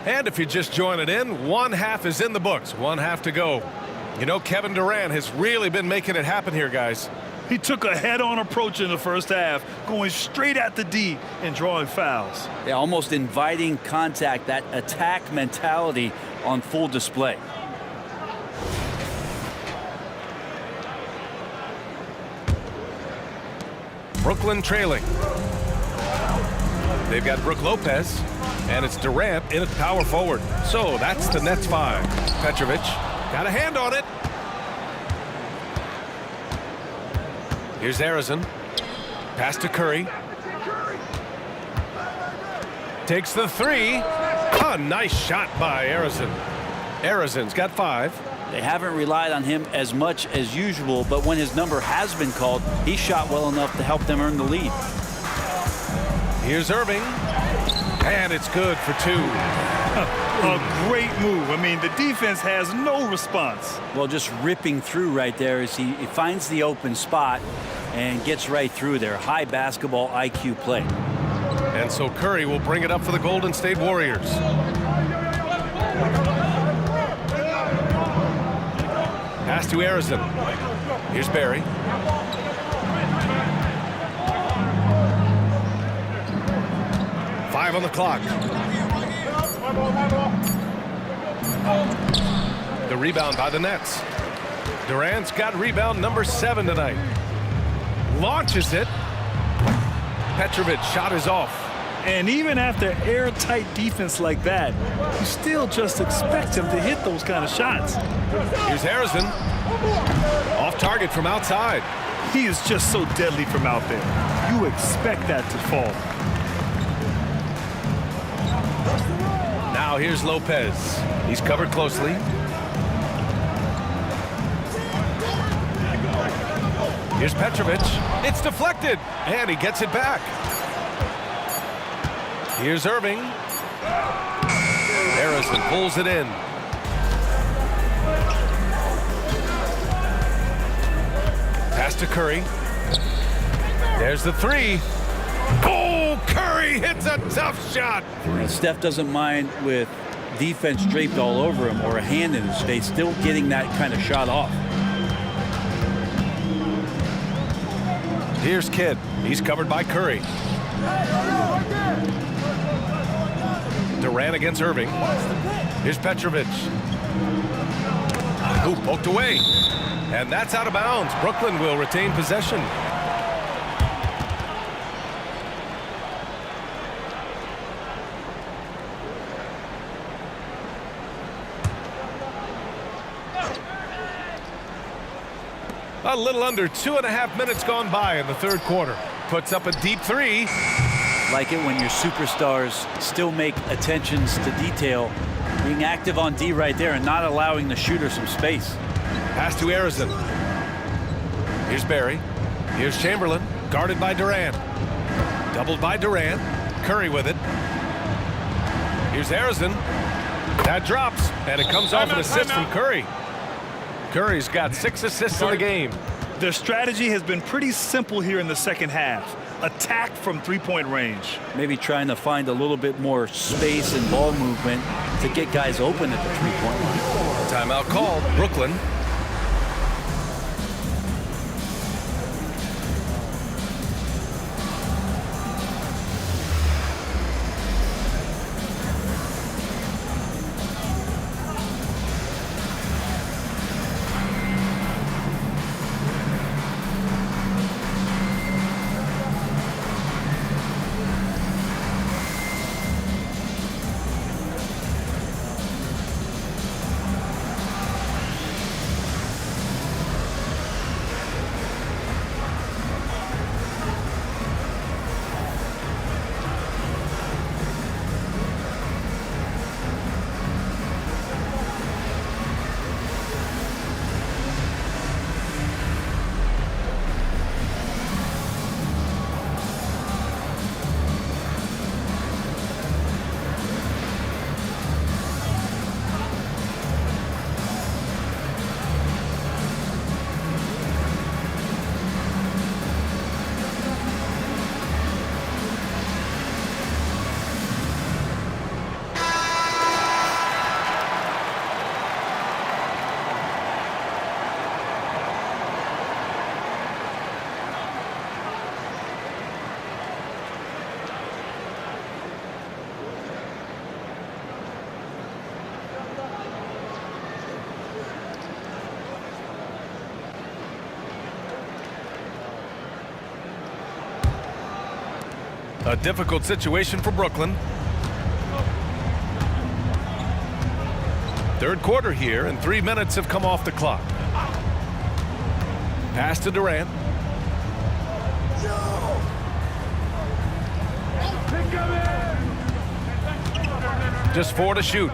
[SPEAKER 1] And if you're just joining in, one half is in the books. One half to go. You know, Kevin Durant has really been making it happen here, guys.
[SPEAKER 3] He took a head-on approach in the first half, going straight at the D and drawing fouls.
[SPEAKER 2] Yeah, almost inviting contact, that attack mentality on full display.
[SPEAKER 1] Brooklyn trailing. They've got Brook Lopez, and it's Durant in at power forward. So that's the Nets 5. Petrovic got a hand on it. Here's Arison. Pass to Curry. Takes the 3. A nice shot by Arison. Arison's got 5.
[SPEAKER 2] They haven't relied on him as much as usual, but when his number has been called, he shot well enough to help them earn the lead.
[SPEAKER 1] Here's Irving. And it's good for 2.
[SPEAKER 3] A great move. I mean, the defense has no response.
[SPEAKER 2] Well, just ripping through right there as he finds the open spot and gets right through there. High basketball IQ play.
[SPEAKER 1] And so Curry will bring it up for the Golden State Warriors. Pass to Arizon. Here's Barry. Five on the clock. The rebound by the Nets. Durant's got rebound number 7 tonight. Launches it. Petrovic shot is off.
[SPEAKER 3] And even after airtight defense like that, you still just expect him to hit those kind of shots.
[SPEAKER 1] Here's Harrison. Off target from outside.
[SPEAKER 3] He is just so deadly from out there. You expect that to fall.
[SPEAKER 1] Now here's Lopez. He's covered closely. Here's Petrovic. It's deflected, and he gets it back. Here's Irving. Harrison pulls it in. Pass to Curry. There's the 3. Oh, Curry hits a tough shot.
[SPEAKER 2] Steph doesn't mind with defense draped all over him or a hand in his face, still getting that kind of shot off.
[SPEAKER 1] Here's Kidd. He's covered by Curry. Durant against Irving. Here's Petrovic. Hoop poked away. And that's out of bounds. Brooklyn will retain possession. A little under 2.5 minutes gone by in the third quarter. Puts up a deep 3.
[SPEAKER 2] Like it when your superstars still make attentions to detail, being active on D right there and not allowing the shooter some space.
[SPEAKER 1] Pass to Arizon. Here's Barry. Here's Chamberlain, guarded by Durant. Doubled by Durant. Curry with it. Here's Arizon. That drops, and it comes off an assist from Curry. Curry's got 6 assists in the game.
[SPEAKER 3] Their strategy has been pretty simple here in the second half. Attack from three-point range.
[SPEAKER 2] Maybe trying to find a little bit more space and ball movement to get guys open at the three-point line.
[SPEAKER 1] Timeout called. Brooklyn. A difficult situation for Brooklyn. Third quarter here, and 3 minutes have come off the clock. Pass to Durant. Just 4 to shoot.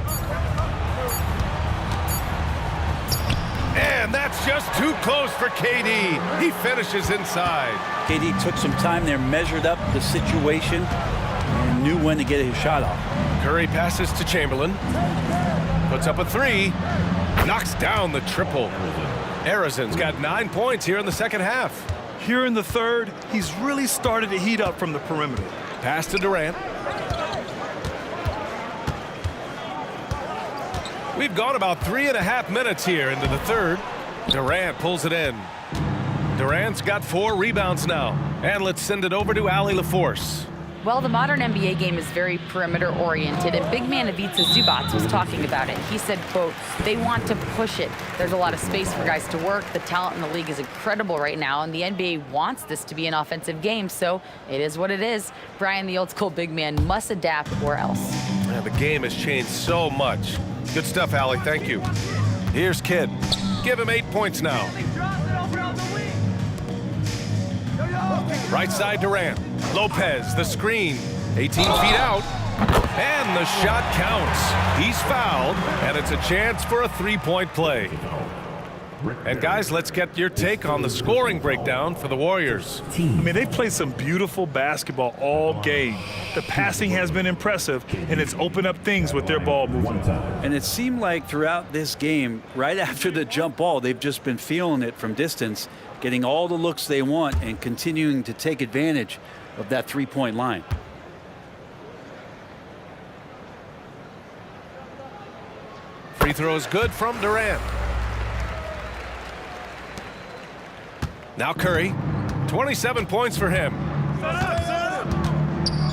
[SPEAKER 1] And that's just too close for KD. He finishes inside.
[SPEAKER 2] KD took some time there, measured up the situation, and knew when to get his shot off.
[SPEAKER 1] Curry passes to Chamberlain. Puts up a three. Knocks down the triple. Arizon's got 9 points here in the second half.
[SPEAKER 3] Here in the third, he's really started to heat up from the perimeter.
[SPEAKER 1] Pass to Durant. We've gone about 3.5 minutes here into the third. Durant pulls it in. Durant's got 4 rebounds now. And let's send it over to Allie LaForce.
[SPEAKER 6] Well, the modern NBA game is very perimeter-oriented, and big man Ivica Zubac was talking about it. He said, quote, they want to push it. There's a lot of space for guys to work. The talent in the league is incredible right now, and the NBA wants this to be an offensive game, so it is what it is. Brian, the old-school big man, must adapt or else.
[SPEAKER 1] Yeah, the game has changed so much. Good stuff, Allie. Thank you. Here's Kidd. Give him 8 points now. Right side Durant. Lopez, the screen. 18 feet out. And the shot counts. He's fouled, and it's a chance for a three-point play. And guys, let's get your take on the scoring breakdown for the Warriors.
[SPEAKER 3] I mean, they've played some beautiful basketball all game. The passing has been impressive, and it's opened up things with their ball movement.
[SPEAKER 2] And it seemed like throughout this game, right after the jump ball, they've just been feeling it from distance, getting all the looks they want and continuing to take advantage of that three-point line.
[SPEAKER 1] Free throw is good from Durant. Now Curry, 27 points for him.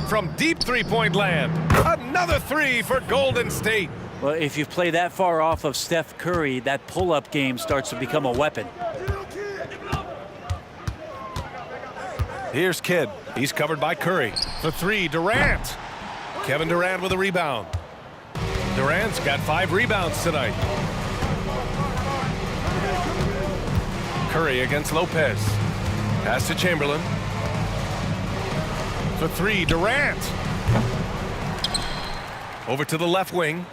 [SPEAKER 1] From deep three-point land, another three for Golden State.
[SPEAKER 2] Well, if you play that far off of Steph Curry, that pull-up game starts to become a weapon.
[SPEAKER 1] Here's Kidd. He's covered by Curry. The three, Durant. Kevin Durant with a rebound. Durant's got 5 rebounds tonight. Curry against Lopez. Pass to Chamberlain. For 3, Durant. Over to the left wing.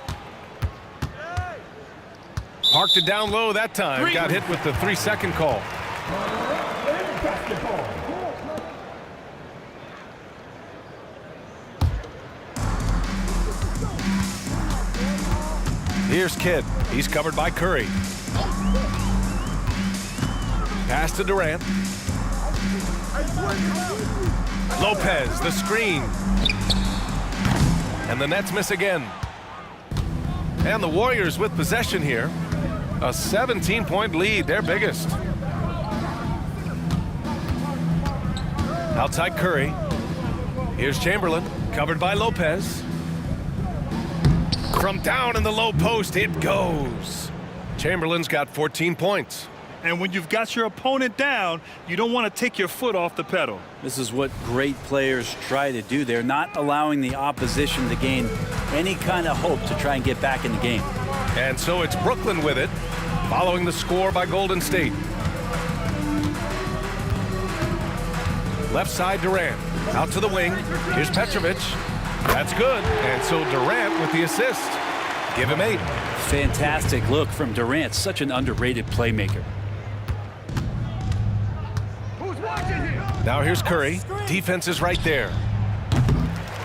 [SPEAKER 1] Parked it down low that time. Got hit with the 3-second call. Here's Kidd. He's covered by Curry. Pass to Durant. Lopez, the screen. And the Nets miss again. And the Warriors with possession here. A 17-point lead, their biggest. Outside Curry. Here's Chamberlain, covered by Lopez. From down in the low post, it goes. Chamberlain's got 14 points.
[SPEAKER 3] And when you've got your opponent down, you don't want to take your foot off the pedal.
[SPEAKER 2] This is what great players try to do. They're not allowing the opposition to gain any kind of hope to try and get back in the game.
[SPEAKER 1] And so it's Brooklyn with it, following the score by Golden State. Left side Durant, out to the wing. Here's Petrovic. That's good. And so Durant with the assist. Give him 8.
[SPEAKER 2] Fantastic look from Durant. Such an underrated playmaker.
[SPEAKER 1] Now here's Curry. Defense is right there.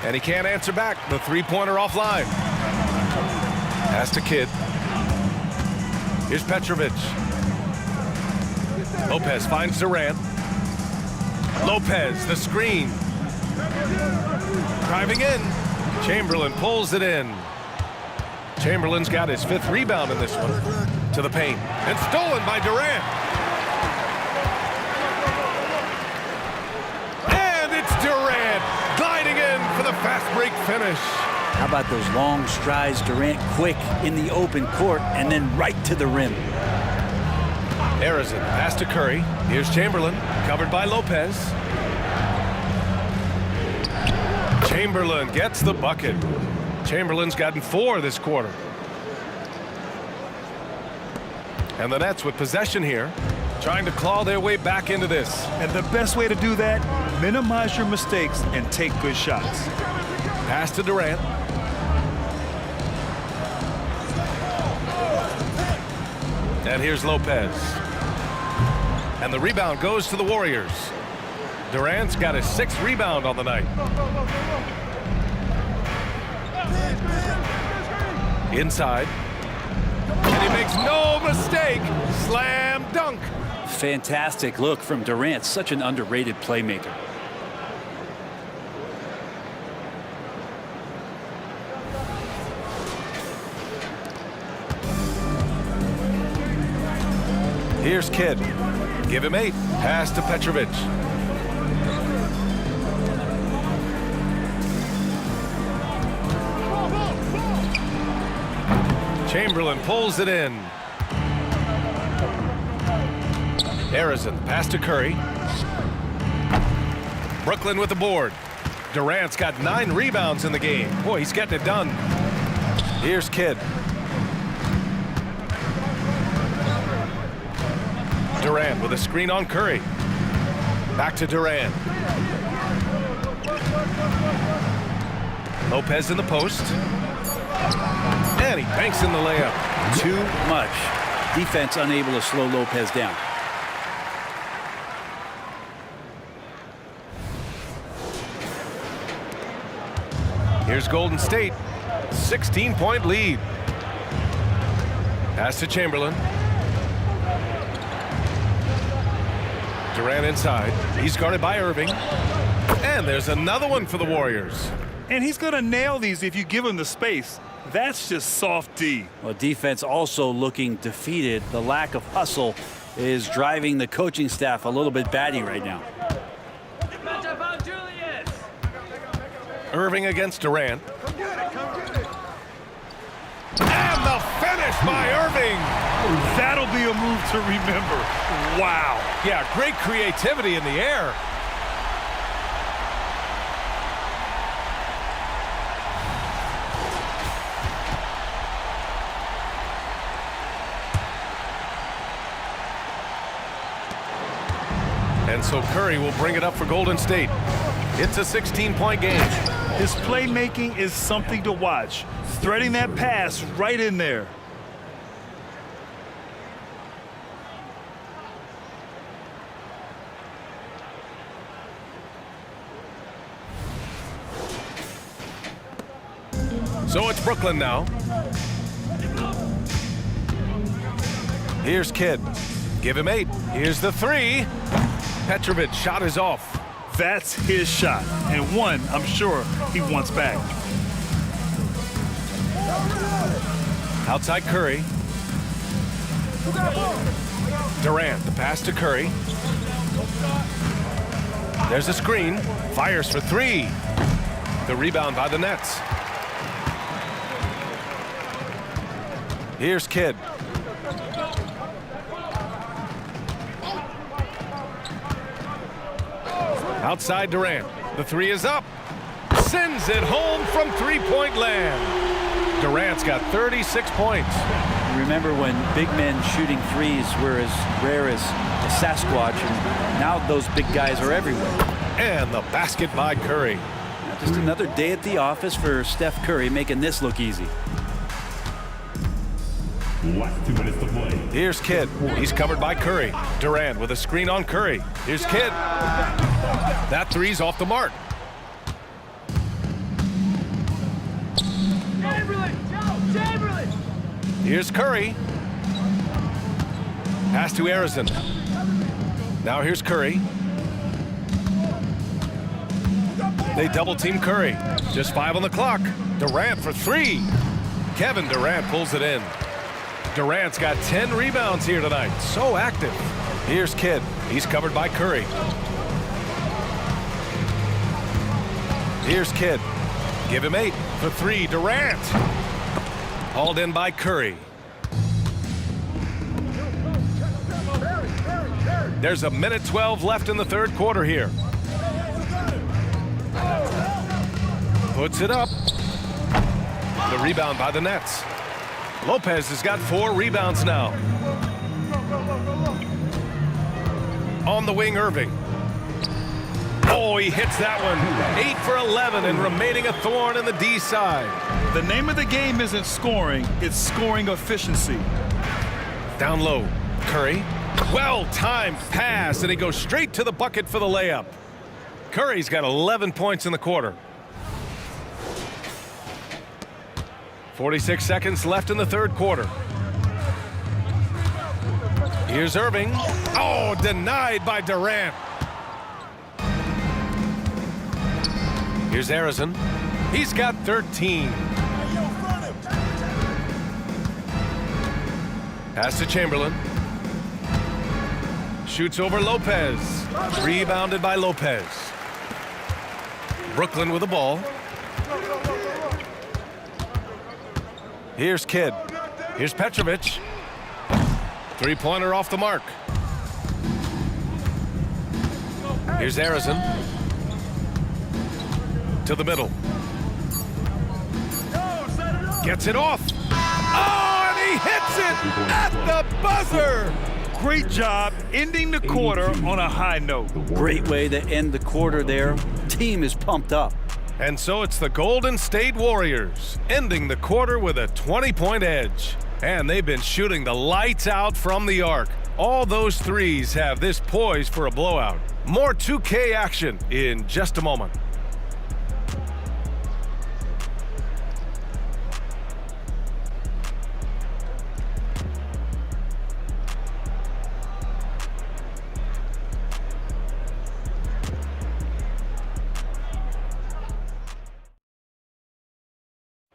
[SPEAKER 1] And he can't answer back. The three-pointer offline. Pass to Kidd. Here's Petrovic. Lopez finds Durant. Lopez, the screen. Driving in. Chamberlain pulls it in. Chamberlain's got his 5th rebound in this one. To the paint. And stolen by Durant. And it's Durant gliding in for the fast break finish.
[SPEAKER 2] How about those long strides? Durant quick in the open court and then right to the rim.
[SPEAKER 1] Arizon pass to Curry. Here's Chamberlain, covered by Lopez. Chamberlain gets the bucket. Chamberlain's gotten 4 this quarter. And the Nets with possession here, trying to claw their way back into this.
[SPEAKER 3] And the best way to do that, minimize your mistakes and take good shots.
[SPEAKER 1] Pass to Durant. And here's Lopez. And the rebound goes to the Warriors. Durant's got his 6th rebound on the night. Inside. And he makes no mistake. Slam dunk.
[SPEAKER 2] Fantastic look from Durant. Such an underrated playmaker.
[SPEAKER 1] Here's Kidd. Give him 8. Pass to Petrovic. Chamberlain pulls it in. Harrison, pass to Curry. Brooklyn with the board. Durant's got 9 rebounds in the game. Boy, he's getting it done. Here's Kidd. Durant with a screen on Curry. Back to Durant. Lopez in the post. And he banks in the layup.
[SPEAKER 2] Too much. Defense unable to slow Lopez down.
[SPEAKER 1] Here's Golden State. 16-point lead. Pass to Chamberlain. Durant inside. He's guarded by Irving. And there's another one for the Warriors.
[SPEAKER 3] And he's going to nail these if you give him the space. That's just soft D.
[SPEAKER 2] Well, defense also looking defeated. The lack of hustle is driving the coaching staff a little bit batty right now.
[SPEAKER 1] Irving against Durant. And the finish by Irving.
[SPEAKER 3] That'll be a move to remember. Wow.
[SPEAKER 1] Yeah, great creativity in the air. And so Curry will bring it up for Golden State. It's a 16-point game.
[SPEAKER 3] His playmaking is something to watch. Threading that pass right in there.
[SPEAKER 1] So it's Brooklyn now. Here's Kidd. Give him 8. Here's the 3. Petrovic shot is off.
[SPEAKER 3] That's his shot, and one I'm sure he wants back.
[SPEAKER 1] Outside Curry. Durant, the pass to Curry. There's a screen. Fires for 3. The rebound by the Nets. Here's Kidd. Outside Durant. The 3 is up. Sends it home from three-point land. Durant's got 36 points.
[SPEAKER 2] Remember when big men shooting threes were as rare as a Sasquatch, and now those big guys are everywhere.
[SPEAKER 1] And the basket by Curry.
[SPEAKER 2] Now just another day at the office for Steph Curry, making this look easy.
[SPEAKER 5] Last 2 minutes to play.
[SPEAKER 1] Here's Kidd. He's covered by Curry. Durant with a screen on Curry. Here's Kidd. That 3's off the mark. Here's Curry. Pass to Harrison. Now here's Curry. They double team Curry. Just 5 on the clock. Durant for 3. Kevin Durant pulls it in. Durant's got 10 rebounds here tonight. So active. Here's Kidd. He's covered by Curry. Here's Kidd. Give him 8 for 3. Durant. Hauled in by Curry. There's a minute 12 left in the third quarter here. Puts it up. The rebound by the Nets. Lopez has got 4 rebounds now. On the wing, Irving. Oh, he hits that one. 8 for 11 and remaining a thorn in the D side.
[SPEAKER 3] The name of the game isn't scoring, it's scoring efficiency.
[SPEAKER 1] Down low, Curry. Well-timed pass, and he goes straight to the bucket for the layup. Curry's got 11 points in the quarter. 46 seconds left in the third quarter. Here's Irving. Oh, denied by Durant. Here's Harrison. He's got 13. Pass to Chamberlain. Shoots over Lopez. Rebounded by Lopez. Brooklyn with the ball. Here's Kidd. Here's Petrovic. Three-pointer off the mark. Here's Harrison. To the middle. Gets it off. Oh, and he hits it at the buzzer.
[SPEAKER 3] Great job ending the quarter on a high note.
[SPEAKER 2] Great way to end the quarter there. Team is pumped up.
[SPEAKER 1] And so it's the Golden State Warriors ending the quarter with a 20-point edge. And they've been shooting the lights out from the arc. All those threes have this poised for a blowout. More 2K action in just a moment.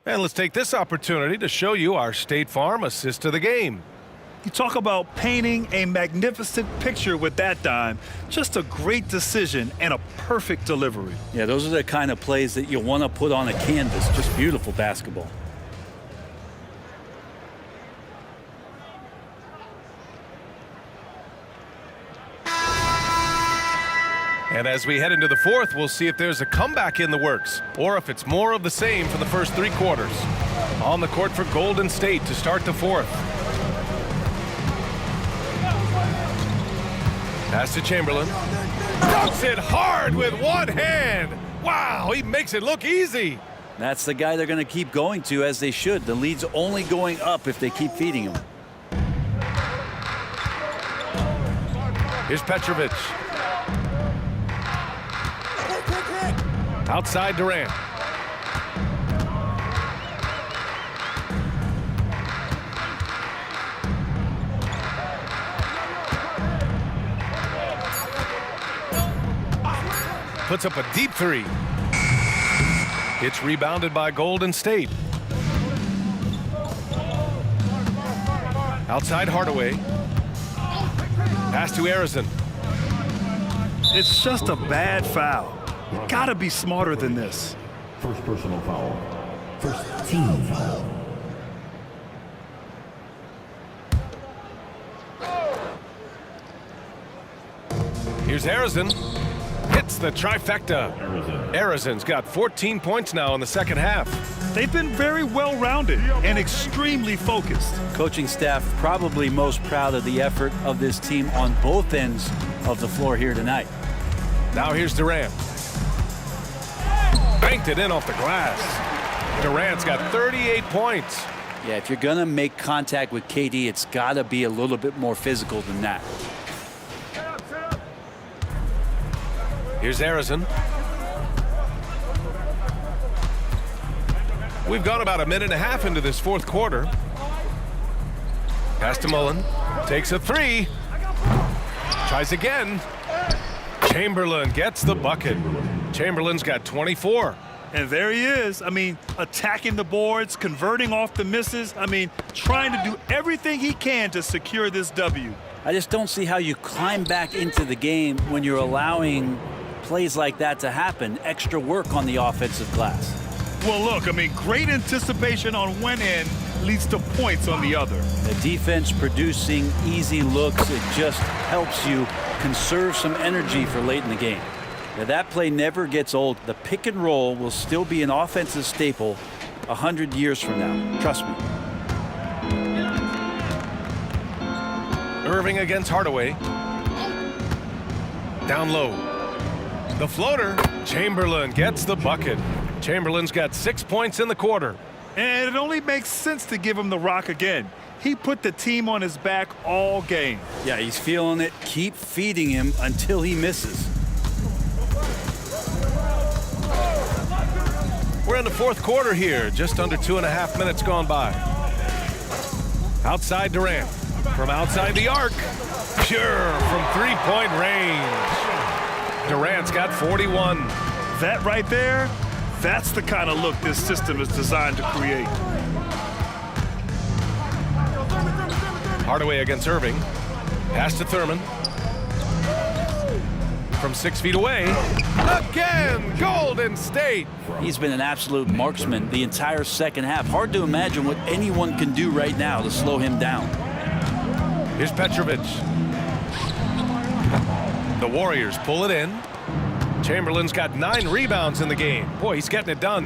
[SPEAKER 1] And let's take this opportunity to show you our State Farm assist of the game.
[SPEAKER 3] You talk about painting a magnificent picture with that dime. Just a great decision and a perfect delivery.
[SPEAKER 2] Yeah, those are the kind of plays that you want to put on a canvas. Just beautiful basketball.
[SPEAKER 1] And as we head into the fourth, we'll see if there's a comeback in the works or if it's more of the same for the first three quarters. On the court for Golden State to start the fourth. Pass to Chamberlain. Dunks it hard with one hand. Wow, he makes it look easy.
[SPEAKER 2] That's the guy they're going to keep going to, as they should. The lead's only going up if they keep feeding him.
[SPEAKER 1] Here's Petrovic. Outside Durant. Puts up a deep three. It's rebounded by Golden State. Outside Hardaway. Pass to Harrison.
[SPEAKER 3] It's just a bad foul. Gotta be smarter than this.
[SPEAKER 5] First personal foul. First team foul.
[SPEAKER 1] Here's Harrison. Hits the trifecta. Harrison's got 14 points now in the second half.
[SPEAKER 3] They've been very well-rounded and extremely focused.
[SPEAKER 2] Coaching staff probably most proud of the effort of this team on both ends of the floor here tonight.
[SPEAKER 1] Now here's Durant. Banked it in off the glass. Durant's got 38 points.
[SPEAKER 2] Yeah, if you're going to make contact with KD, it's got to be a little bit more physical than that.
[SPEAKER 1] Here's Harrison. We've gone about a minute and a half into this fourth quarter. Pass to Mullen. Takes a three. Tries again. Chamberlain gets the bucket. Chamberlain's got 24.
[SPEAKER 3] And there he is. I mean, attacking the boards, converting off the misses. I mean, trying to do everything he can to secure this W.
[SPEAKER 2] I just don't see how you climb back into the game when you're allowing plays like that to happen. Extra work on the offensive glass.
[SPEAKER 3] Well, look, I mean, great anticipation on one end leads to points on the other.
[SPEAKER 2] The defense producing easy looks, it just helps you conserve some energy for late in the game. Now, that play never gets old. The pick and roll will still be an offensive staple 100 years from now. Trust me.
[SPEAKER 1] Irving against Hardaway. Down low. The floater. Chamberlain gets the bucket. Chamberlain's got 6 points in the quarter.
[SPEAKER 3] And it only makes sense to give him the rock again. He put the team on his back all game.
[SPEAKER 2] Yeah, he's feeling it. Keep feeding him until he misses.
[SPEAKER 1] We're We're in the fourth quarter here, just under 2.5 minutes gone by. Outside Durant, from outside the arc, pure from three-point range. Durant's got 41.
[SPEAKER 3] That right there, that's the kind of look this system is designed to create.
[SPEAKER 1] Hardaway against Irving. Pass to Thurman. From 6 feet away. Again, Golden State.
[SPEAKER 2] He's been an absolute marksman the entire second half. Hard to imagine what anyone can do right now to slow him down.
[SPEAKER 1] Here's Petrovic. The Warriors pull it in. Chamberlain's got 9 rebounds in the game. Boy, he's getting it done.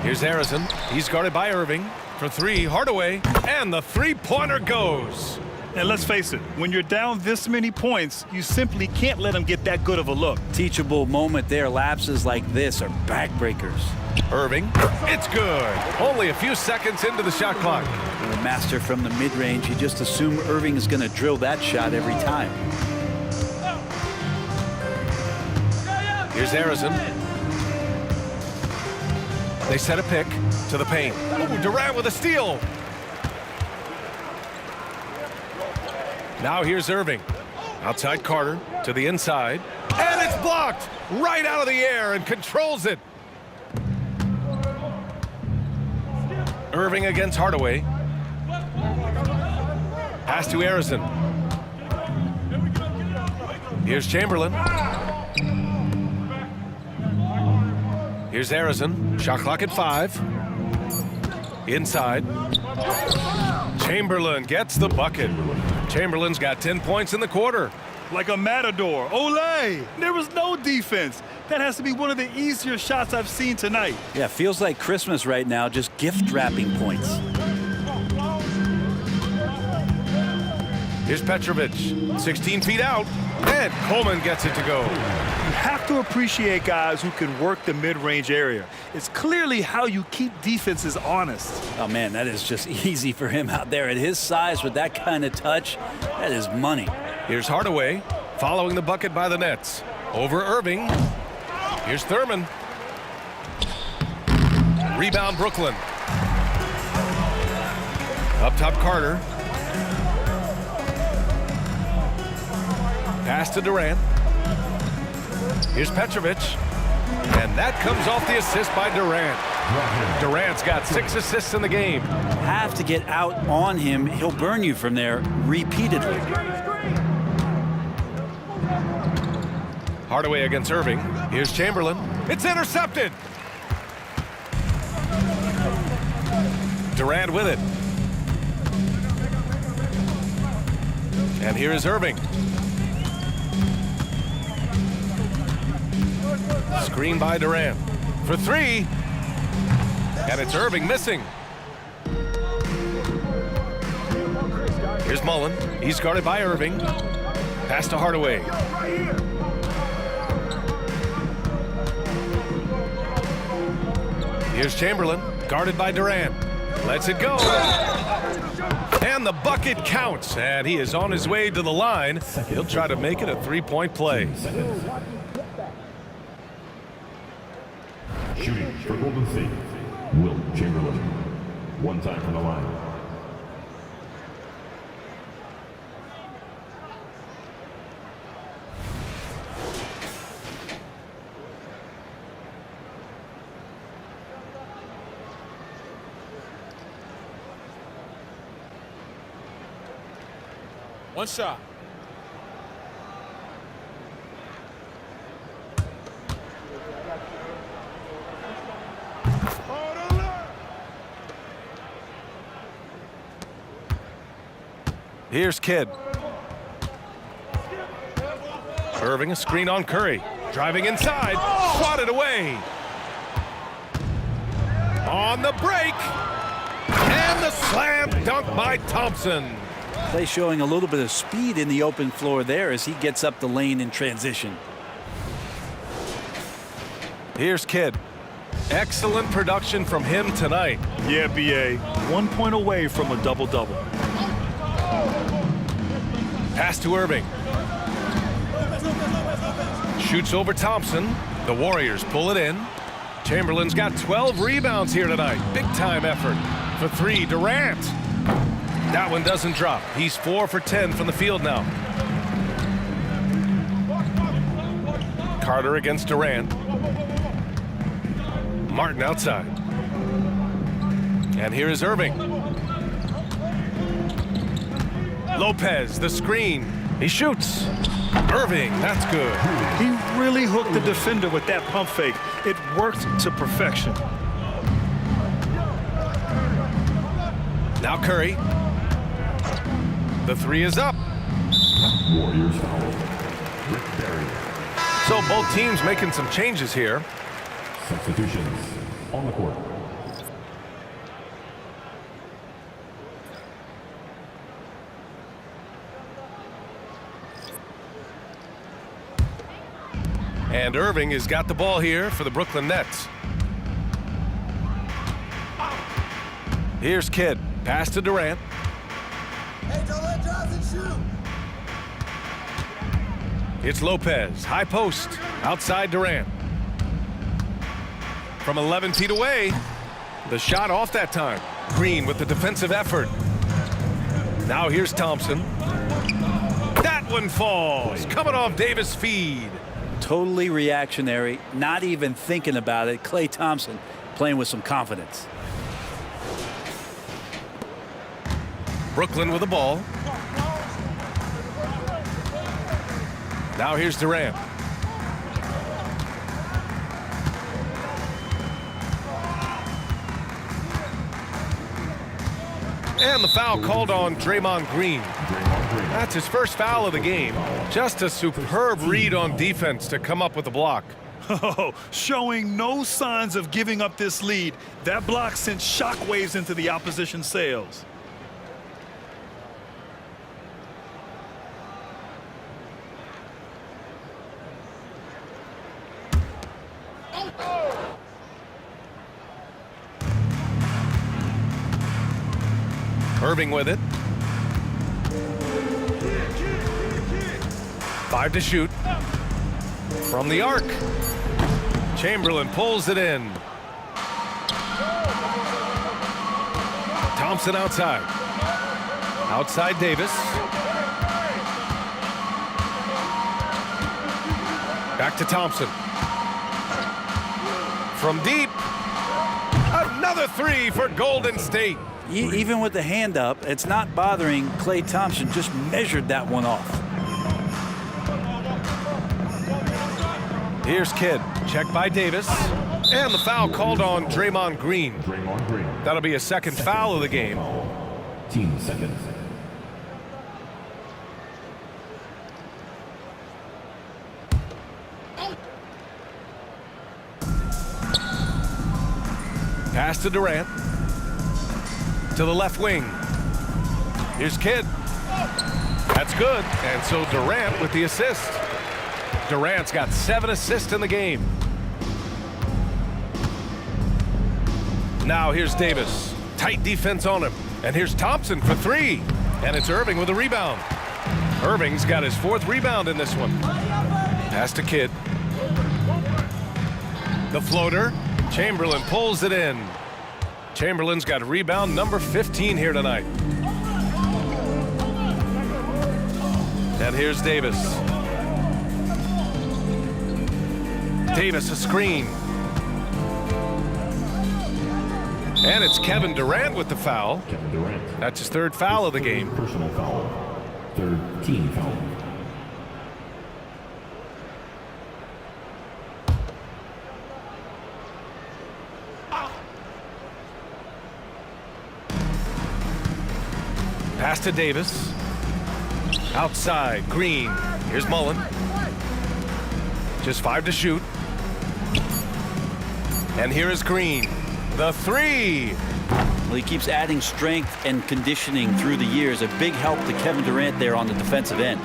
[SPEAKER 1] Here's Harrison. He's guarded by Irving. For 3, Hardaway. And the three-pointer goes.
[SPEAKER 3] And let's face it, when you're down this many points, you simply can't let them get that good of a look.
[SPEAKER 2] Teachable moment there. Lapses like this are backbreakers.
[SPEAKER 1] Irving. It's good. Only a few seconds into the shot clock.
[SPEAKER 2] And a master from the mid-range. You just assume Irving is going to drill that shot every time.
[SPEAKER 1] Here's Harrison. They set a pick to the paint. Oh, Durant with a steal. Now here's Irving. Outside Carter to the inside. And it's blocked right out of the air and controls it. Irving against Hardaway. Pass to Harrison. Here's Chamberlain. Here's Harrison. Shot clock at 5. Inside. Chamberlain gets the bucket. Chamberlain's got 10 points in the quarter.
[SPEAKER 3] Like a matador. Olay! There was no defense. That has to be one of the easier shots I've seen tonight.
[SPEAKER 2] Yeah, feels like Christmas right now, just gift wrapping points.
[SPEAKER 1] Here's Petrovic. 16 feet out. And Coleman gets it to go.
[SPEAKER 3] You have to appreciate guys who can work the mid-range area. It's clearly how you keep defenses honest.
[SPEAKER 2] Oh, man, that is just easy for him out there. At his size, with that kind of touch, that is money.
[SPEAKER 1] Here's Hardaway following the bucket by the Nets. Over Irving. Here's Thurman. Rebound Brooklyn. Up top Carter. Pass to Durant. Here's Petrovic. And that comes off the assist by Durant. Durant's got 6 assists in the game.
[SPEAKER 2] Have to get out on him. He'll burn you from there repeatedly.
[SPEAKER 1] Hardaway against Irving. Here's Chamberlain. It's intercepted. Durant with it. And here is Irving. Screen by Durant. For 3. And it's Irving missing. Here's Mullen. He's guarded by Irving. Pass to Hardaway. Here's Chamberlain, guarded by Durant. Lets it go. And the bucket counts. And he is on his way to the line. He'll try to make it a 3-point play.
[SPEAKER 5] Shooting for Golden State, Wilt Chamberlain. 1 time from the line.
[SPEAKER 4] One shot.
[SPEAKER 1] Here's Kidd. Irving, a screen on Curry. Driving inside. Swatted away. On the break. And the slam dunk by Thompson.
[SPEAKER 2] Play showing a little bit of speed in the open floor there as he gets up the lane in transition.
[SPEAKER 1] Here's Kidd. Excellent production from him tonight.
[SPEAKER 3] Yeah, B.A. 1 point away from a double-double.
[SPEAKER 1] Pass to Irving. Shoots over Thompson. The Warriors pull it in. Chamberlain's got 12 rebounds here tonight. Big time effort. For three, Durant. That one doesn't drop. He's 4 for 10 from the field now. Carter against Durant. Martin outside. And here is Irving. Lopez, the screen. He shoots. Irving, that's good.
[SPEAKER 3] He really hooked the defender with that pump fake. It worked to perfection.
[SPEAKER 1] Now Curry. The three is up.
[SPEAKER 5] Warriors foul. Rick Barry.
[SPEAKER 1] So both teams making some changes here.
[SPEAKER 5] Substitutions on the court.
[SPEAKER 1] And Irving has got the ball here for the Brooklyn Nets. Here's Kidd. Pass to Durant.
[SPEAKER 7] Hey, don't let Johnson shoot.
[SPEAKER 1] It's Lopez. High post. Outside Durant. From 11 feet away. The shot off that time. Green with the defensive effort. Now here's Thompson. That one falls. Coming off Davis' feed.
[SPEAKER 2] Totally reactionary, not even thinking about it. Klay Thompson playing with some confidence.
[SPEAKER 1] Brooklyn with the ball. Now here's Durant. And the foul called on Draymond Green. That's his first foul of the game. Just a superb read on defense to come up with the block.
[SPEAKER 3] Oh, showing no signs of giving up this lead. That block sent shockwaves into the opposition sails.
[SPEAKER 1] Irving with it. 5 to shoot. From the arc. Chamberlain pulls it in. Thompson outside. Outside Davis. Back to Thompson. From deep. Another three for Golden State.
[SPEAKER 2] Even with the hand up, it's not bothering Klay Thompson. Just measured that one off.
[SPEAKER 1] Here's Kidd. Checked by Davis. And the foul called on Draymond Green.
[SPEAKER 5] Draymond Green.
[SPEAKER 1] That'll be a second foul of the game.
[SPEAKER 5] Team second.
[SPEAKER 1] Pass to Durant. To the left wing. Here's Kidd. That's good. And so Durant with the assist. Durant's got 7 assists in the game. Now here's Davis. Tight defense on him. And here's Thompson for 3. And it's Irving with a rebound. Irving's got his 4th rebound in this one. Pass to Kidd. The floater. Chamberlain pulls it in. Chamberlain's got rebound number 15 here tonight. And here's Davis. Davis a screen. And it's Kevin Durant with the foul.
[SPEAKER 5] Kevin Durant.
[SPEAKER 1] That's his 3rd foul of the game.
[SPEAKER 5] Personal foul. 3rd team foul.
[SPEAKER 1] Pass to Davis. Outside, Green. Here's Mullen. Just 5 to shoot. And here is Green. The 3.
[SPEAKER 2] Well, he keeps adding strength and conditioning through the years. A big help to Kevin Durant there on the defensive end.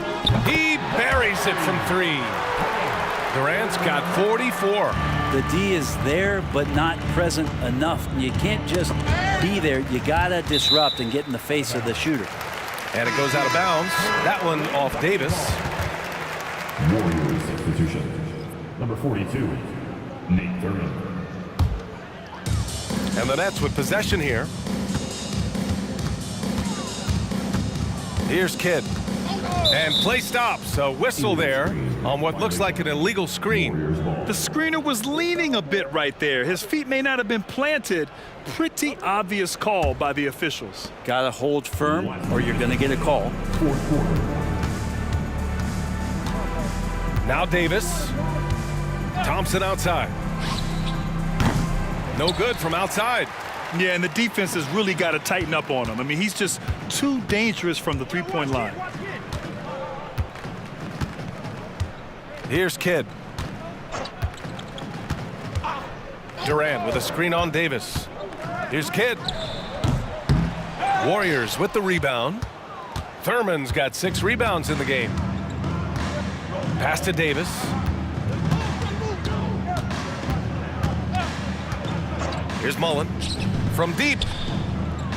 [SPEAKER 1] He buries it from 3. Durant's got 44.
[SPEAKER 2] The D is there, but not present enough. You can't just be there. You gotta disrupt and get in the face of the shooter.
[SPEAKER 1] And it goes out of bounds. That one off Davis.
[SPEAKER 5] Warriors substitution. Number 42, Nate Thurman.
[SPEAKER 1] And the Nets with possession here. Here's Kidd. And play stops. A whistle there on what looks like an illegal screen.
[SPEAKER 3] The screener was leaning a bit right there. His feet may not have been planted. Pretty obvious call by the officials.
[SPEAKER 2] Got to hold firm or you're going to get a call.
[SPEAKER 5] Fourth quarter.
[SPEAKER 1] Now Davis. Thompson outside. No good from outside.
[SPEAKER 3] Yeah, and the defense has really got to tighten up on him. I mean, he's just too dangerous from the three-point line.
[SPEAKER 1] Here's Kidd. Durant with a screen on Davis. Here's Kidd. Warriors with the rebound. Thurman's got 6 rebounds in the game. Pass to Davis. Here's Mullen. From deep.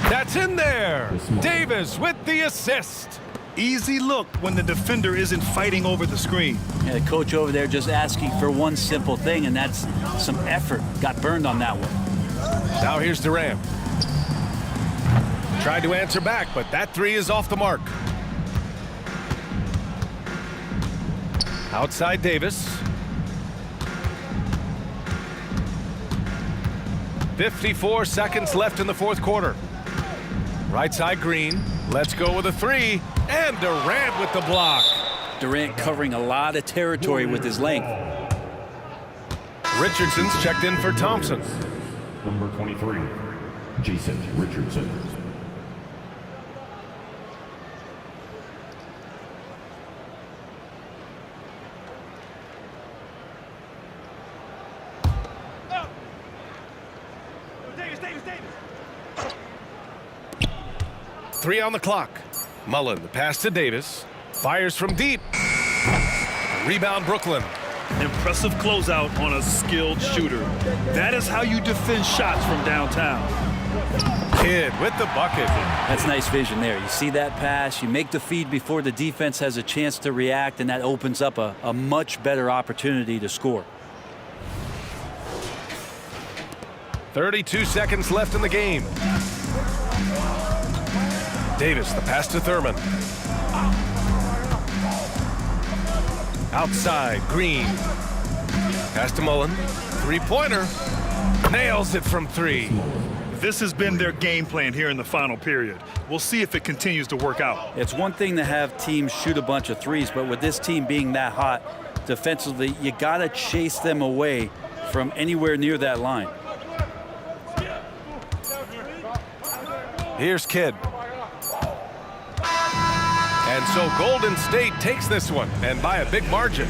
[SPEAKER 1] That's in there. Davis with the assist.
[SPEAKER 3] Easy look when the defender isn't fighting over the screen.
[SPEAKER 2] Yeah, the coach over there just asking for one simple thing, and that's some effort. Got burned on that one.
[SPEAKER 1] Now here's Durant. Tried to answer back, but that 3 is off the mark. Outside Davis. 54 seconds left in the fourth quarter. Right side Green. Let's go with a 3. And Durant with the block.
[SPEAKER 2] Durant covering a lot of territory with his length.
[SPEAKER 1] Richardson's checked in for Thompson.
[SPEAKER 5] Number 23, Jason Richardson.
[SPEAKER 1] Three on the clock. Mullen, the pass to Davis. Fires from deep. Rebound Brooklyn.
[SPEAKER 3] Impressive closeout on a skilled shooter. That is how you defend shots from downtown.
[SPEAKER 1] Kidd with the bucket.
[SPEAKER 2] That's nice vision there. You see that pass, you make the feed before the defense has a chance to react, and that opens up a much better opportunity to score.
[SPEAKER 1] 32 seconds left in the game. Davis, the pass to Thurman. Outside, Green. Pass to Mullen. Three-pointer. Nails it from 3.
[SPEAKER 3] This has been their game plan here in the final period. We'll see if it continues to work out.
[SPEAKER 2] It's one thing to have teams shoot a bunch of threes, but with this team being that hot defensively, you got to chase them away from anywhere near that line.
[SPEAKER 1] Here's Kidd. And so Golden State takes this one, and by a big margin.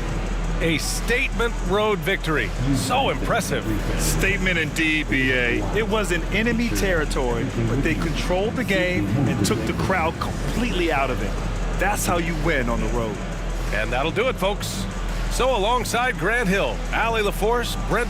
[SPEAKER 1] A statement road victory. So impressive.
[SPEAKER 3] Statement indeed, B.A. It was in enemy territory, but they controlled the game and took the crowd completely out of it. That's how you win on the road.
[SPEAKER 1] And that'll do it, folks. So alongside Grant Hill, Allie LaForce, Brent